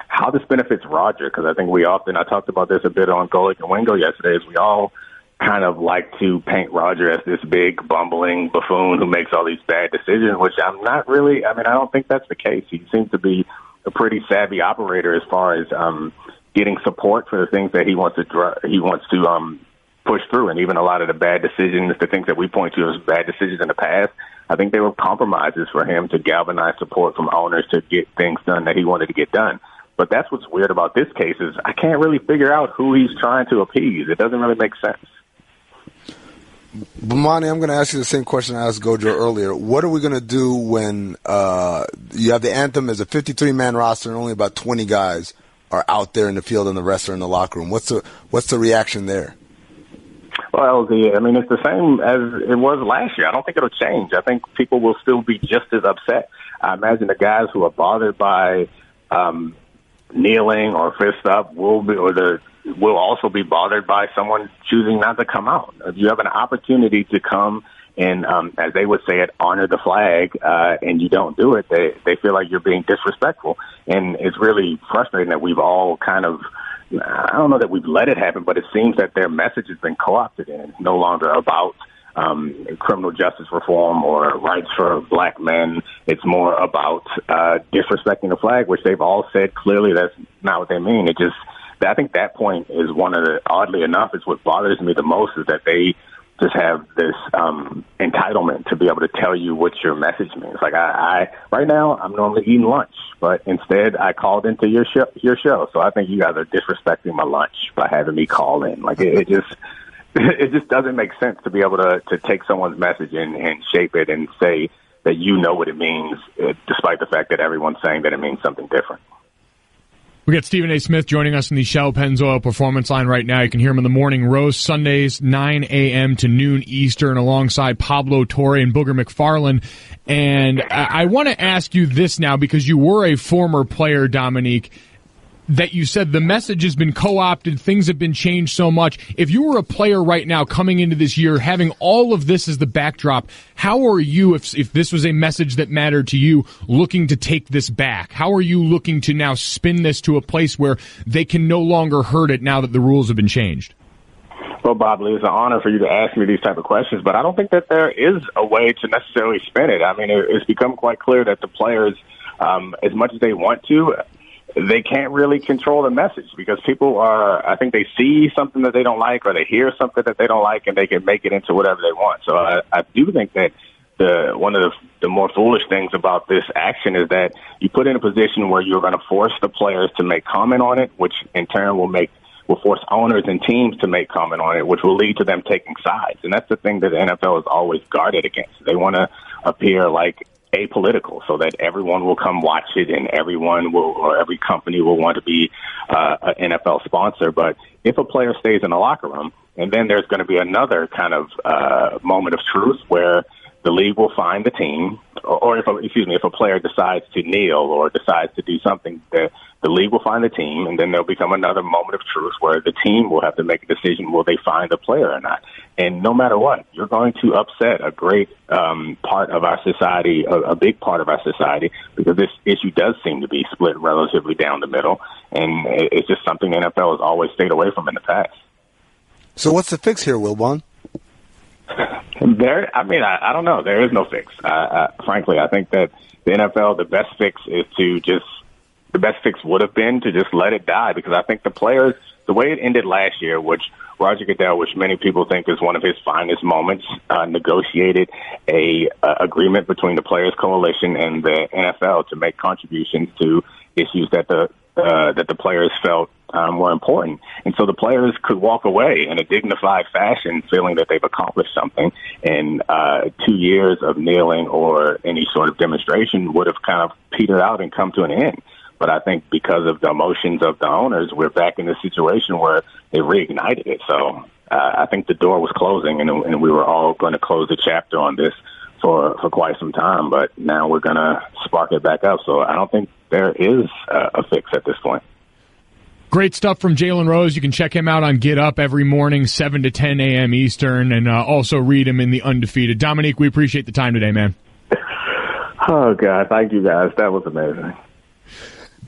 how this benefits Roger, because I think I talked about this a bit on Golic and Wingo yesterday, is we all kind of like to paint Roger as this big bumbling buffoon who makes all these bad decisions, which I'm not really. I don't think that's the case. He seems to be a pretty savvy operator as far as getting support for the things that he wants to push through, and even a lot of the bad decisions, the things that we point to as bad decisions in the past, I think they were compromises for him to galvanize support from owners to get things done that he wanted to get done. But that's what's weird about this case is I can't really figure out who he's trying to appease. It doesn't really make sense. Bomani, I'm going to ask you the same question I asked Gojo earlier. What are we going to do when you have the anthem as a 53-man roster and only about 20 guys are out there in the field and the rest are in the locker room? What's the reaction there? Well, it's the same as it was last year. I don't think it'll change. I think people will still be just as upset. I imagine the guys who are bothered by kneeling or fist up will also be bothered by someone choosing not to come out. If you have an opportunity to come and, as they would say it, honor the flag, and you don't do it, they feel like you're being disrespectful. And it's really frustrating that we've all kind of, I don't know that we've let it happen, but it seems that their message has been co-opted and it's no longer about criminal justice reform or rights for black men. It's more about disrespecting the flag, which they've all said clearly that's not what they mean. I think that point is one of the, oddly enough, it's what bothers me the most is that they just have this entitlement to be able to tell you what your message means. Like I right now, I'm normally eating lunch, but instead I called into your show. So I think you guys are disrespecting my lunch by having me call in. Like it just doesn't make sense to be able to take someone's message and shape it and say that you know what it means, despite the fact that everyone's saying that it means something different. We got Stephen A. Smith joining us in the Shell Pennzoil Performance Line right now. You can hear him in the morning roast Sundays, 9 a.m. to noon Eastern, alongside Pablo Torre and Booger McFarland. And I want to ask you this now, because you were a former player, Domonique, that you said the message has been co-opted, things have been changed so much. If you were a player right now coming into this year, having all of this as the backdrop, how are you, if this was a message that mattered to you, looking to take this back? How are you looking to now spin this to a place where they can no longer hurt it now that the rules have been changed? Well, Bob Lee, it's an honor for you to ask me these type of questions, but I don't think that there is a way to necessarily spin it. I mean, it's become quite clear that the players, as much as they want to, they can't really control the message because people I think they see something that they don't like or they hear something that they don't like and they can make it into whatever they want. So I do think that one of the more foolish things about this action is that you put in a position where you're going to force the players to make comment on it, which in turn will force owners and teams to make comment on it, which will lead to them taking sides. And that's the thing that the NFL is always guarded against. They want to appear like apolitical so that everyone will come watch it and every company will want to be an NFL sponsor. But if a player stays in the locker room, and then there's going to be another kind of moment of truth where the league will find the team, or if a player decides to kneel or decides to do something, the league will find the team, and then there'll become another moment of truth where the team will have to make a decision, will they find the player or not? And no matter what, you're going to upset a great part of our society, a big part of our society, because this issue does seem to be split relatively down the middle, and it's just something the NFL has always stayed away from in the past. So what's the fix here, Wilbon? I don't know. There is no fix. Frankly, I think that the NFL, the best fix would have been to just let it die, because I think the players, the way it ended last year, which Roger Goodell, which many people think is one of his finest moments, negotiated a agreement between the Players Coalition and the NFL to make contributions to issues that the players felt were important. And so the players could walk away in a dignified fashion feeling that they've accomplished something. And 2 years of kneeling or any sort of demonstration would have kind of petered out and come to an end. But I think because of the emotions of the owners, we're back in this situation where they reignited it. So I think the door was closing, and we were all going to close the chapter on this for quite some time. But now we're going to spark it back up. So I don't think there is a fix at this point. Great stuff from Jalen Rose. You can check him out on Get Up every morning, 7 to 10 a.m. Eastern, and also read him in The Undefeated. Domonique, we appreciate the time today, man. Oh, God. Thank you, guys. That was amazing.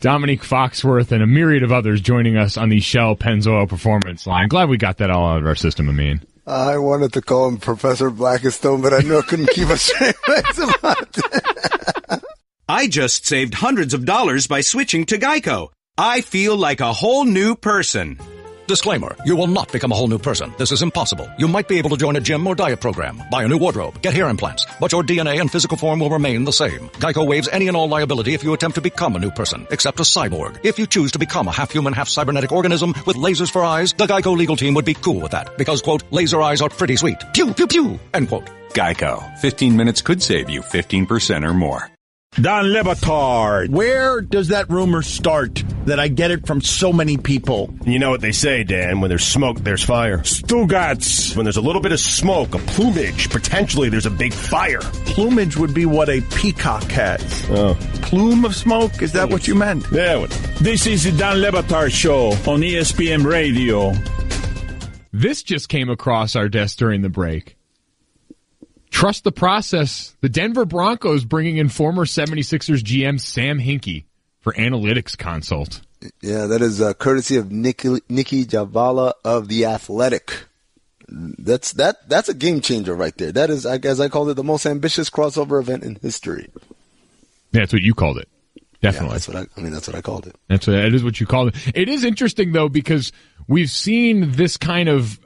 Domonique Foxworth and a myriad of others joining us on the Shell Pennzoil Performance Line. Glad we got that all out of our system, Amin. I wanted to call him Professor Blackistone, but I knew I couldn't keep a straight face about it. I just saved hundreds of dollars by switching to Geico. I feel like a whole new person. Disclaimer, you will not become a whole new person. This is impossible. You might be able to join a gym or diet program, buy a new wardrobe, get hair implants, but your DNA and physical form will remain the same. Geico waives any and all liability if you attempt to become a new person, except a cyborg. If you choose to become a half-human, half-cybernetic organism with lasers for eyes, the Geico legal team would be cool with that, because, quote, laser eyes are pretty sweet. Pew, pew, pew, end quote. Geico. 15 minutes could save you 15% or more. Don Lebatard. Where does that rumor start that I get it from so many people? You know what they say, Dan, when there's smoke, there's fire. Stugotz. When there's a little bit of smoke, a plumage, potentially there's a big fire. Plumage would be what a peacock has. Oh. Plume of smoke? Is that what you meant? Yeah. This is the Don Lebatard Show on ESPN Radio. This just came across our desk during the break. Trust the process. The Denver Broncos bringing in former 76ers GM Sam Hinkie for analytics consult. Yeah, that is courtesy of Nikki Javala of The Athletic. That's a game changer right there. That is, as I called it, the most ambitious crossover event in history. That's what you called it. Definitely. Yeah, that's what I called it. That is what you called it. It is interesting, though, because we've seen this kind of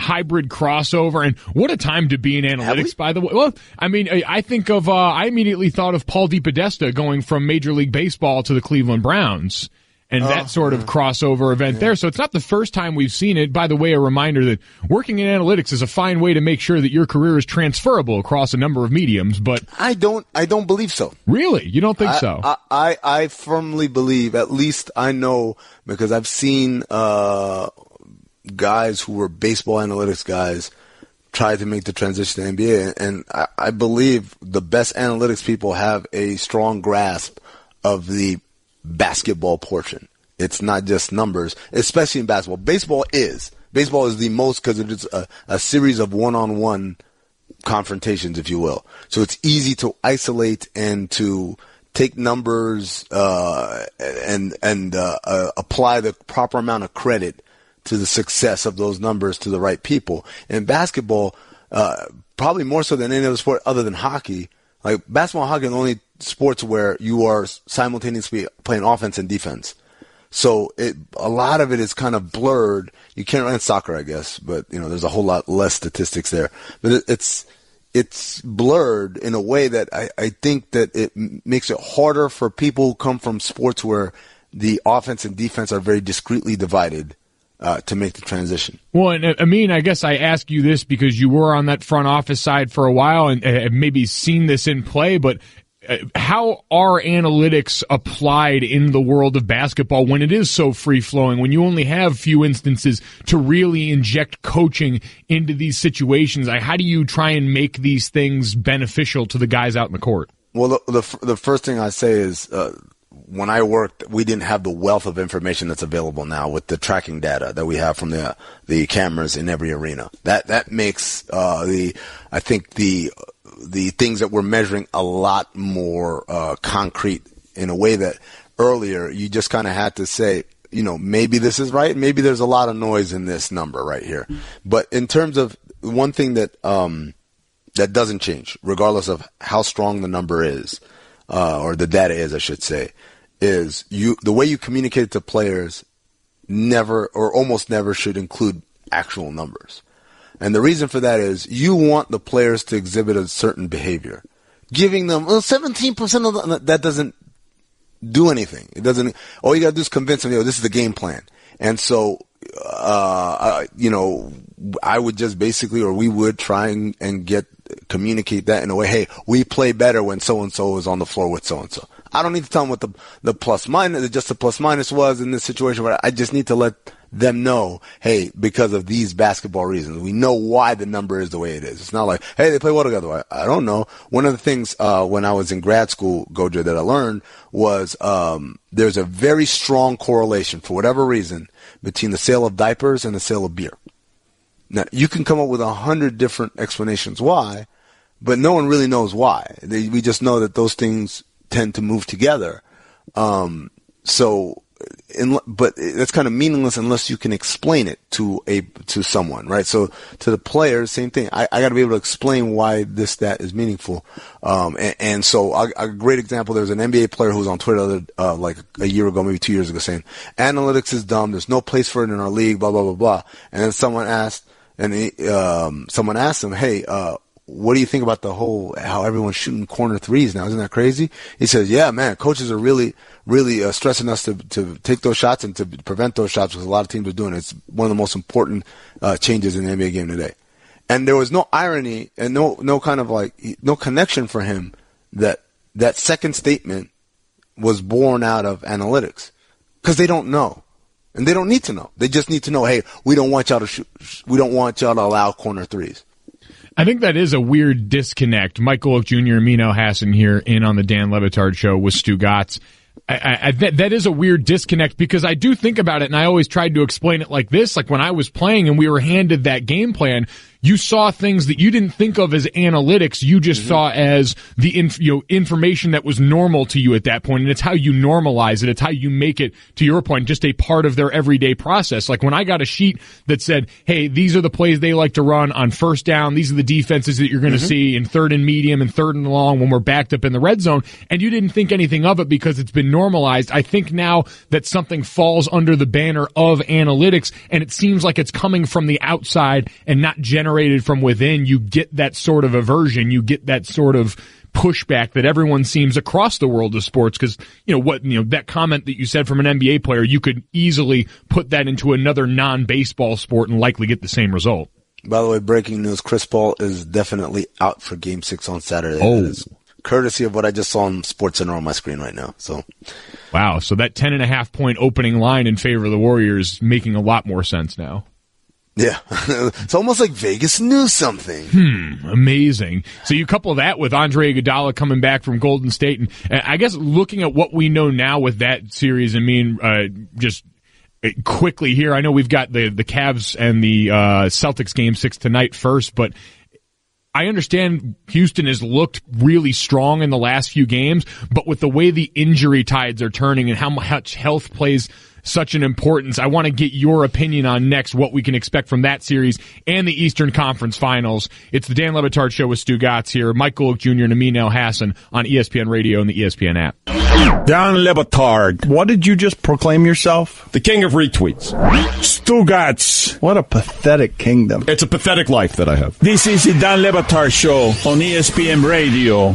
hybrid crossover, and what a time to be in analytics, by the way. Well, I mean, I think of, I immediately thought of Paul DePodesta going from Major League Baseball to the Cleveland Browns, and that sort of crossover event there. So it's not the first time we've seen it. By the way, a reminder that working in analytics is a fine way to make sure that your career is transferable across a number of mediums, but I don't believe so. Really? You don't think so? I firmly believe, at least I know, because I've seen, guys who were baseball analytics guys try to make the transition to NBA, and I believe the best analytics people have a strong grasp of the basketball portion. It's not just numbers, especially in basketball. Baseball is the most, because it is a series of one-on-one confrontations, if you will. So it's easy to isolate and to take numbers and apply the proper amount of credit to the success of those numbers to the right people. In basketball, probably more so than any other sport other than hockey, like basketball and hockey are the only sports where you are simultaneously playing offense and defense. So a lot of it is kind of blurred. You can't run soccer, I guess, but there's a whole lot less statistics there. But it's blurred in a way that I think that it makes it harder for people who come from sports where the offense and defense are very discreetly divided to make the transition. Well, and Amin, I guess I ask you this because you were on that front office side for a while and have maybe seen this in play, but how are analytics applied in the world of basketball when it is so free-flowing, when you only have few instances to really inject coaching into these situations? How do you try and make these things beneficial to the guys out in the court? Well, the first thing I say is when I worked, we didn't have the wealth of information that's available now with the tracking data that we have from the cameras in every arena. That makes the things that we're measuring a lot more concrete in a way that earlier you just kind of had to say, maybe this is right, maybe there's a lot of noise in this number right here. But in terms of one thing that that doesn't change, regardless of how strong the number is, or the data is, I should say, is the way you communicate it to players never or almost never should include actual numbers. And the reason for that is you want the players to exhibit a certain behavior. Giving them 17% of that doesn't do anything. It doesn't. All you got to do is convince them, this is the game plan. And so, I would just basically, or we would try and communicate that in a way. Hey, we play better when so and so is on the floor with so and so. I don't need to tell them what the plus minus, just the plus minus was in this situation, but I just need to let them know, hey, because of these basketball reasons, we know why the number is the way it is. It's not like, hey, they play well together. I don't know. One of the things when I was in grad school, Goja, that I learned was there's a very strong correlation, for whatever reason, between the sale of diapers and the sale of beer. Now, you can come up with 100 different explanations why, but no one really knows why. We just know that those things tend to move together. So but that's kind of meaningless unless you can explain it to someone, right? So to the players, same thing. I got to be able to explain why this stat is meaningful. And so a great example, there was an NBA player who was on Twitter like a year ago, maybe 2 years ago, saying analytics is dumb. There's no place for it in our league, blah, blah, blah, blah. And then someone asked him, hey, what do you think about the whole, how everyone's shooting corner threes now? Isn't that crazy? He says, yeah, man, coaches are really stressing us to take those shots and to prevent those shots because a lot of teams are doing it. It's one of the most important changes in the NBA game today. And there was no irony and no kind of like, no connection for him that second statement was born out of analytics because they don't know. And they don't need to know. They just need to know, hey, we don't want y'all to shoot, we don't want y'all to allow corner threes. I think that is a weird disconnect. Mike Golic Jr., Amin Elhassan here in on the Dan Le Batard Show with Stugotz. That is a weird disconnect because I do think about it, and I always tried to explain it like this. Like when I was playing and we were handed that game plan, you saw things that you didn't think of as analytics. You just saw as the information that was normal to you at that point, and it's how you normalize it. It's how you make it, to your point, just a part of their everyday process. Like when I got a sheet that said, hey, these are the plays they like to run on first down. These are the defenses that you're going to see in third and medium and third and long when we're backed up in the red zone, and you didn't think anything of it because it's been normalized. I think now that something falls under the banner of analytics, and it seems like it's coming from the outside and not generated from within, you get that sort of aversion, you get that sort of pushback that everyone seems across the world of sports because, that comment that you said from an NBA player, you could easily put that into another non-baseball sport and likely get the same result. By the way, breaking news, Chris Paul is definitely out for Game 6 on Saturday. Oh. That is courtesy of what I just saw on SportsCenter on my screen right now. So, wow, so that 10.5 point opening line in favor of the Warriors making a lot more sense now. Yeah, it's almost like Vegas knew something. Amazing. So you couple that with Andre Iguodala coming back from Golden State, and I guess looking at what we know now with that series, just quickly here, I know we've got the Cavs and the Celtics Game 6 tonight first, but I understand Houston has looked really strong in the last few games, but with the way the injury tides are turning and how much health plays such an importance, I want to get your opinion on next what we can expect from that series and the Eastern Conference Finals. It's the Dan Le Batard Show with Stugotz here, Mike Golic Jr. and Amin Elhassan on ESPN Radio and the ESPN app. Dan Le Batard. What did you just proclaim yourself? The king of retweets. Stugotz. What a pathetic kingdom. It's a pathetic life that I have. This is the Dan Le Batard Show on ESPN Radio.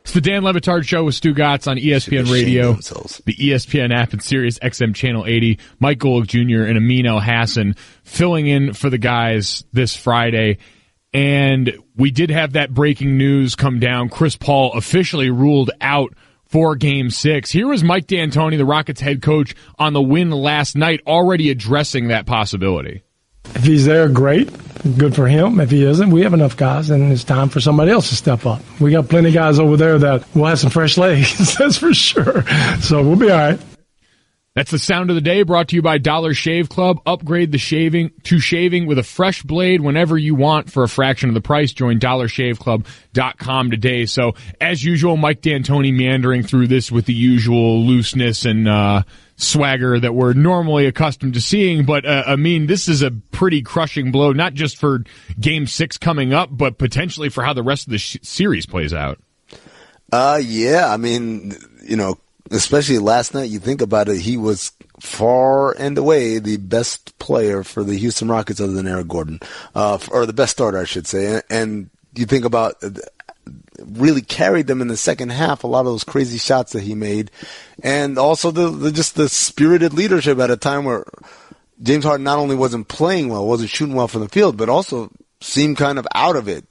It's the Dan Le Batard Show with Stugotz on ESPN Radio, the ESPN app, and Sirius XM Channel 80. Mike Golic Jr. and Amin Elhassan filling in for the guys this Friday. And we did have that breaking news come down. Chris Paul officially ruled out for Game 6. Here was Mike D'Antoni, the Rockets head coach, on the win last night, already addressing that possibility. If he's there, great. Good for him. If he isn't, we have enough guys, and it's time for somebody else to step up. We got plenty of guys over there that will have some fresh legs, that's for sure. So we'll be all right. That's the sound of the day, brought to you by Dollar Shave Club. Upgrade the shaving with a fresh blade whenever you want for a fraction of the price. Join dollarshaveclub.com today. So, as usual, Mike D'Antoni meandering through this with the usual looseness and swagger that we're normally accustomed to seeing. But, this is a pretty crushing blow, not just for Game 6 coming up, but potentially for how the rest of the series plays out. Especially last night, you think about it, he was far and away the best player for the Houston Rockets other than Eric Gordon, or the best starter, I should say. And you think about really carried them in the second half, a lot of those crazy shots that he made. And also the spirited leadership at a time where James Harden not only wasn't playing well, wasn't shooting well from the field, but also seemed kind of out of it.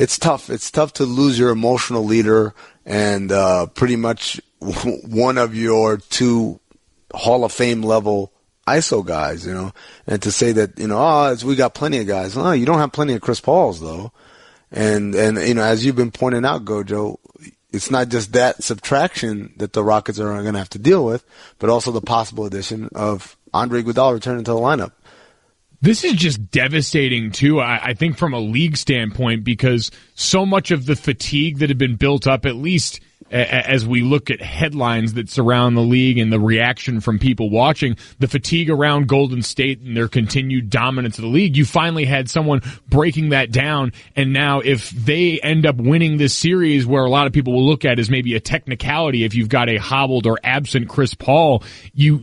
It's tough. It's tough to lose your emotional leader and pretty much one of your two Hall of Fame level ISO guys, and to say that, we got plenty of guys. No, you don't have plenty of Chris Pauls, though. And as you've been pointing out, Gojo, it's not just that subtraction that the Rockets are going to have to deal with, but also the possible addition of Andre Iguodala returning to the lineup. This is just devastating, too, I think, from a league standpoint, because so much of the fatigue that had been built up, at least as we look at headlines that surround the league and the reaction from people watching, the fatigue around Golden State and their continued dominance of the league, you finally had someone breaking that down. And now if they end up winning this series, where a lot of people will look at as maybe a technicality, if you've got a hobbled or absent Chris Paul, you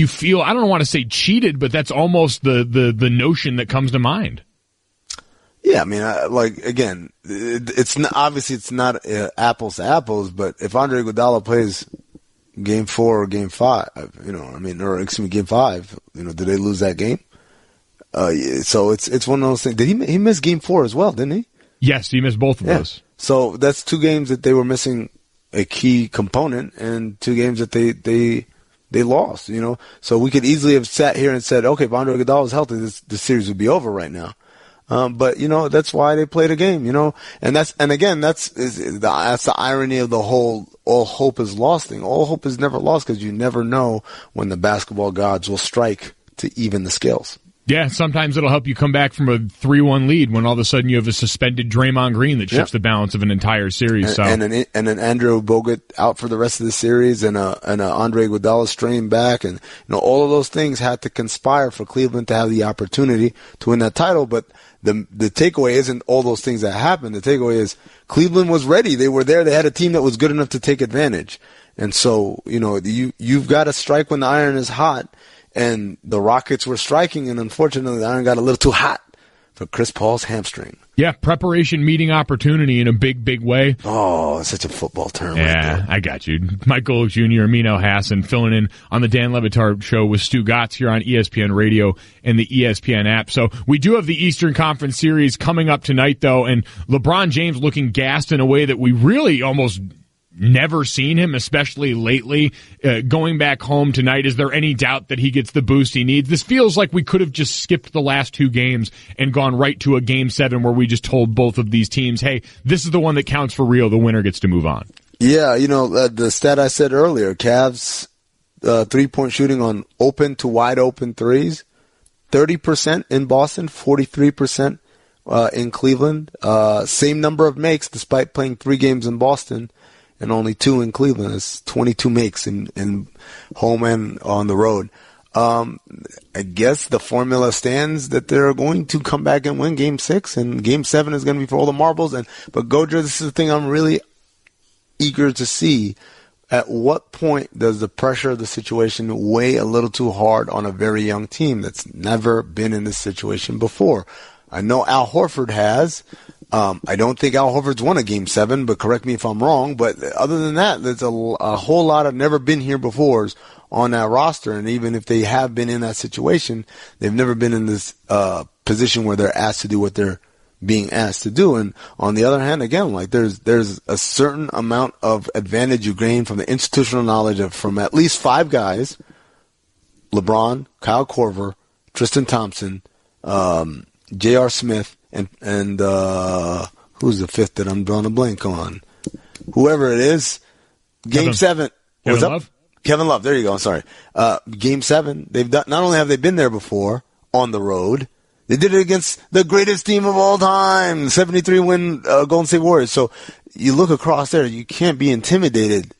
feel, I don't want to say cheated, but that's almost the notion that comes to mind. Yeah, I mean, again, it's not, obviously it's not apples to apples, but if Andre Iguodala plays game 4 or game 5, game 5, did they lose that game? So it's one of those things. Did he miss game 4 as well, didn't he? Yes, he missed both of those. So that's 2 games that they were missing a key component, and 2 games that they lost, So we could easily have sat here and said, okay, if Andre Iguodala was healthy, the series would be over right now. But that's why they played a game, and that's the irony of the whole all hope is lost thing. All hope is never lost, because you never know when the basketball gods will strike to even the scales. Yeah, sometimes it'll help you come back from a 3-1 lead when all of a sudden you have a suspended Draymond Green that shifts the balance of an entire series. And an Andrew Bogut out for the rest of the series, and a Andre Iguodala strain back, and all of those things had to conspire for Cleveland to have the opportunity to win that title. But the takeaway isn't all those things that happened. The takeaway is Cleveland was ready. They were there. They had a team that was good enough to take advantage. And so you've got to strike when the iron is hot. And the Rockets were striking, and unfortunately the iron got a little too hot for Chris Paul's hamstring. Yeah, preparation meeting opportunity in a big, big way. Oh, it's such a football term. Yeah, right, I got you. Mike Golic Jr., Amin Elhassan, filling in on the Dan Le Batard Show with Stugotz here on ESPN Radio and the ESPN app. So we do have the Eastern Conference Series coming up tonight, though, and LeBron James looking gassed in a way that we really almost never seen him, especially lately. Going back home tonight, is there any doubt that he gets the boost he needs? This feels like we could have just skipped the last 2 games and gone right to a Game 7 where we just told both of these teams, hey, this is the one that counts for real. The winner gets to move on. Yeah, the stat I said earlier, Cavs 3-point shooting on open to wide open threes, 30% in Boston, 43% in Cleveland. Same number of makes despite playing 3 games in Boston and only 2 in Cleveland. It's 22 makes in home and on the road. I guess the formula stands that they're going to come back and win Game 6, and Game 7 is going to be for all the marbles. But Gojo, this is the thing I'm really eager to see. At what point does the pressure of the situation weigh a little too hard on a very young team that's never been in this situation before? I know Al Horford has. I don't think Al Horford's won a Game 7, but correct me if I'm wrong. But other than that, there's a whole lot of never been here befores on that roster. And even if they have been in that situation, they've never been in this position where they're asked to do what they're being asked to do. And on the other hand, again, there's a certain amount of advantage you gain from the institutional knowledge from at least 5 guys: LeBron, Kyle Korver, Tristan Thompson, J.R. Smith, and who's the 5th that I'm drawing a blank on? Whoever it is. Game 7. Kevin Love? Kevin Love. There you go. I'm sorry. Game 7. Not only have they been there before on the road, they did it against the greatest team of all time, 73-win Golden State Warriors. So you look across there, you can't be intimidated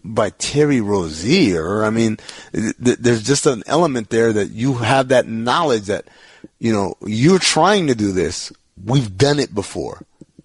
by Terry Rozier. I mean, there's just an element there that you have that knowledge that, you're trying to do this. We've done it before,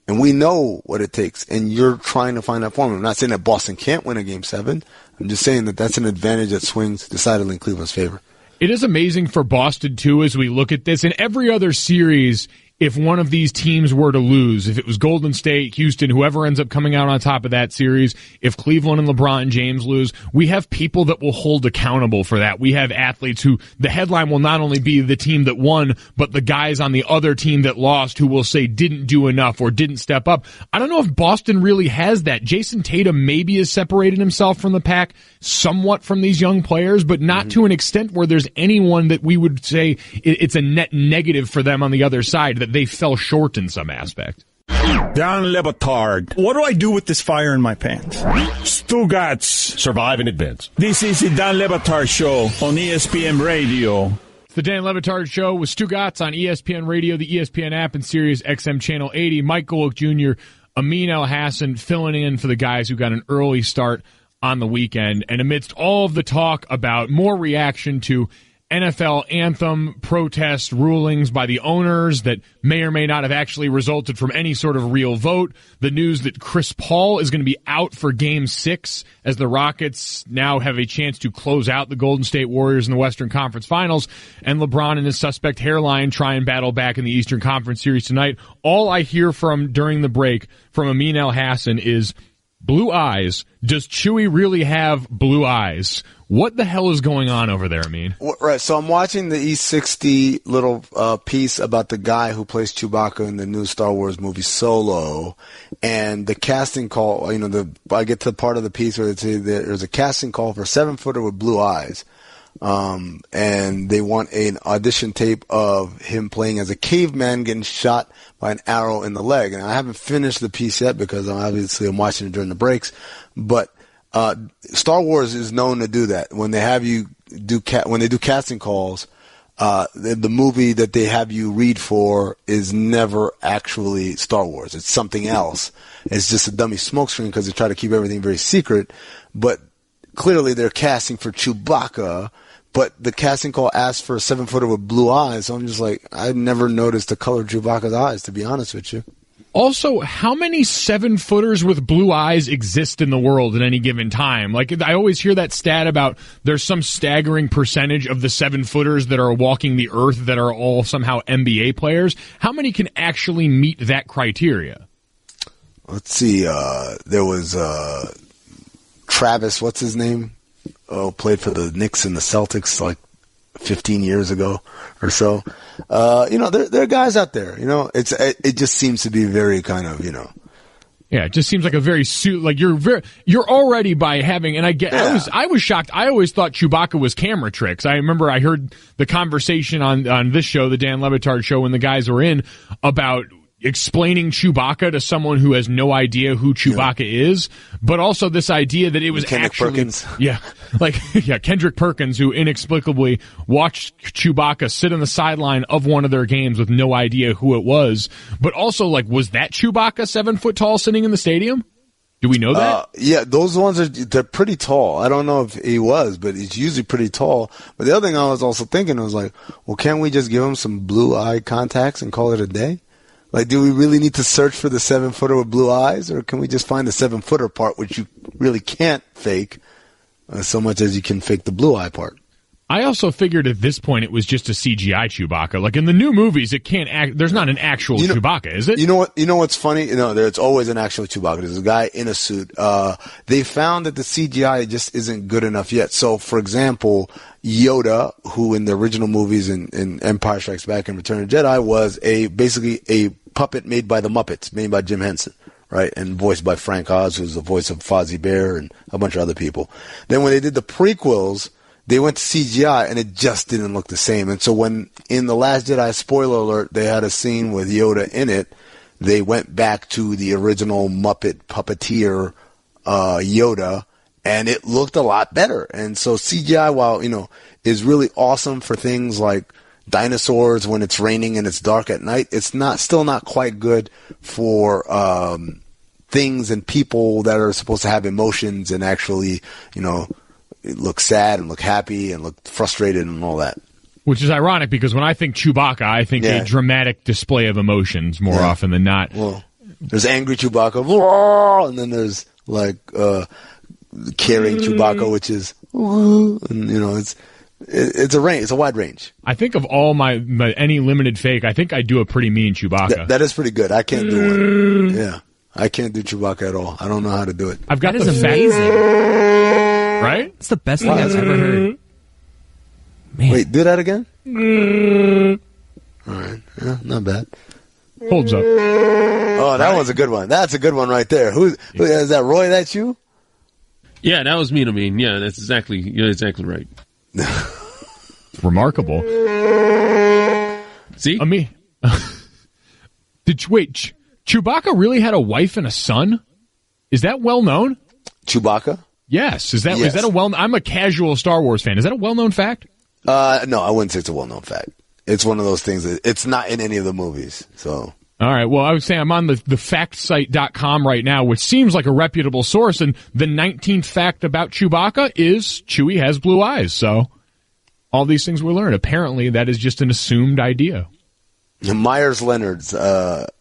and we know what it takes, and you're trying to find that formula. I'm not saying that Boston can't win a Game 7. I'm just saying that that's an advantage that swings decidedly in Cleveland's favor. It is amazing for Boston, too, as we look at this. In every other series, if one of these teams were to lose, if it was Golden State, Houston, whoever ends up coming out on top of that series, if Cleveland and LeBron James lose, we have people that will hold accountable for that. We have athletes who the headline will not only be the team that won, but the guys on the other team that lost who will say didn't do enough or didn't step up. I don't know if Boston really has that. Jason Tatum maybe has separated himself from the pack somewhat from these young players, but not to an extent where there's anyone that we would say it's a net negative for them on the other side, that they fell short in some aspect. Dan Le Batard. What do I do with this fire in my pants? Stugotz. Survive in advance. This is the Dan Le Batard Show on ESPN Radio. It's the Dan Le Batard Show with Stugotz on ESPN Radio, the ESPN app, and Sirius XM Channel 80. Mike Golic Jr., Amin Elhassan filling in for the guys who got an early start on the weekend. And amidst all of the talk about more reaction to NFL anthem protest rulings by the owners that may or may not have actually resulted from any sort of real vote, the news that Chris Paul is going to be out for Game 6 as the Rockets now have a chance to close out the Golden State Warriors in the Western Conference Finals, and LeBron and his suspect hairline try and battle back in the Eastern Conference Series tonight. All I hear from during the break from Amin Elhassan is blue eyes. Does Chewy really have blue eyes? What the hell is going on over there, Amin? Right, so I'm watching the E60 little piece about the guy who plays Chewbacca in the new Star Wars movie Solo, and the casting call, I get to the part of the piece where they say there's a casting call for a 7-footer with blue eyes, and they want an audition tape of him playing as a caveman getting shot by an arrow in the leg. And I haven't finished the piece yet because I'm watching it during the breaks, but Star Wars is known to do that. When they have you when they do casting calls, the movie that they have you read for is never actually Star Wars. It's something else. It's just a dummy smokescreen because they try to keep everything very secret. But clearly they're casting for Chewbacca, but the casting call asks for a 7-footer with blue eyes. So I'm just like, I never noticed the color of Chewbacca's eyes, to be honest with you. Also, how many 7-footers with blue eyes exist in the world at any given time? Like, I always hear that stat about there's some staggering percentage of the 7-footers that are walking the earth that are all somehow NBA players. How many can actually meet that criteria? Let's see. There was Travis, what's his name? Played for the Knicks and the Celtics like 15 years ago or so. There are guys out there, it just seems to be very kind of, Yeah, it just seems like a very you're already by having, and I was shocked. I always thought Chewbacca was camera tricks. I remember I heard the conversation on this show, the Dan Le Batard show, when the guys were in about explaining Chewbacca to someone who has no idea who Chewbacca is, but also this idea that it was Kendrick Perkins. Kendrick Perkins, who inexplicably watched Chewbacca sit on the sideline of one of their games with no idea who it was. But also, was that Chewbacca 7 foot tall sitting in the stadium? Do we know that? Yeah, those ones they're pretty tall. I don't know if he was, but he's usually pretty tall. But the other thing I was also thinking was can't we just give him some blue eye contacts and call it a day? Do we really need to search for the 7-footer with blue eyes, or can we just find the 7-footer part, which you really can't fake so much as you can fake the blue eye part? I also figured at this point it was just a CGI Chewbacca. In the new movies, it can't act. There's not an actual Chewbacca, is it? You know what's funny? There's always an actual Chewbacca. There's a guy in a suit. They found that the CGI just isn't good enough yet. So, for example, Yoda, who in the original movies in Empire Strikes Back and Return of the Jedi was basically a puppet made by the Muppets, made by Jim Henson, right? And voiced by Frank Oz, who's the voice of Fozzie Bear and a bunch of other people. Then when they did the prequels, they went to CGI and it just didn't look the same. And so when in The Last Jedi, spoiler alert, they had a scene with Yoda in it, they went back to the original Muppet puppeteer Yoda, and it looked a lot better. And so CGI, while, is really awesome for things like dinosaurs when it's raining and it's dark at night, it's still not quite good for things and people that are supposed to have emotions and actually, look sad and look happy and look frustrated and all that. Which is ironic because when I think Chewbacca, I think a dramatic display of emotions more often than not. Well, there's angry Chewbacca, and then there's caring Chewbacca, which is, and it's a range. It's a wide range. I think of all my any limited fake, I think I do a pretty mean Chewbacca. That is pretty good. I can't do it. Yeah, I can't do Chewbacca at all. I don't know how to do it. I've got that is amazing. Right? It's the best thing I've ever heard. Man. Wait, do that again? All right. Yeah, not bad. Holds up. Oh, that was a good one. That's a good one right there. Who is that, Roy? That's you? Yeah, that was me. Yeah, that's exactly. You're exactly right. Remarkable. See? Chewbacca really had a wife and a son? Is that well known? Chewbacca? Yes. Is that a I'm a casual Star Wars fan. Is that a well-known fact? No, I wouldn't say it's a well-known fact. It's one of those things that it's not in any of the movies. So All right. Well, I would say I'm on the factsite.com right now, which seems like a reputable source. And the 19th fact about Chewbacca is Chewie has blue eyes. So all these things we learn. Apparently, that is just an assumed idea. Myers Leonard's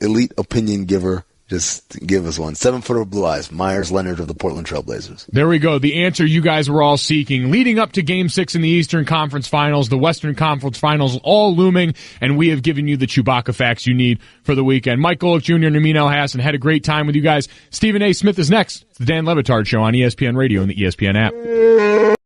elite opinion giver. Just give us one. 7-footer with blue eyes. Myers Leonard of the Portland Trailblazers. There we go. The answer you guys were all seeking. Leading up to Game 6 in the Eastern Conference Finals, the Western Conference Finals all looming, and we have given you the Chewbacca facts you need for the weekend. Mike Golic Jr. and Amin Elhassan had a great time with you guys. Stephen A. Smith is next. It's the Dan Le Batard Show on ESPN Radio and the ESPN app.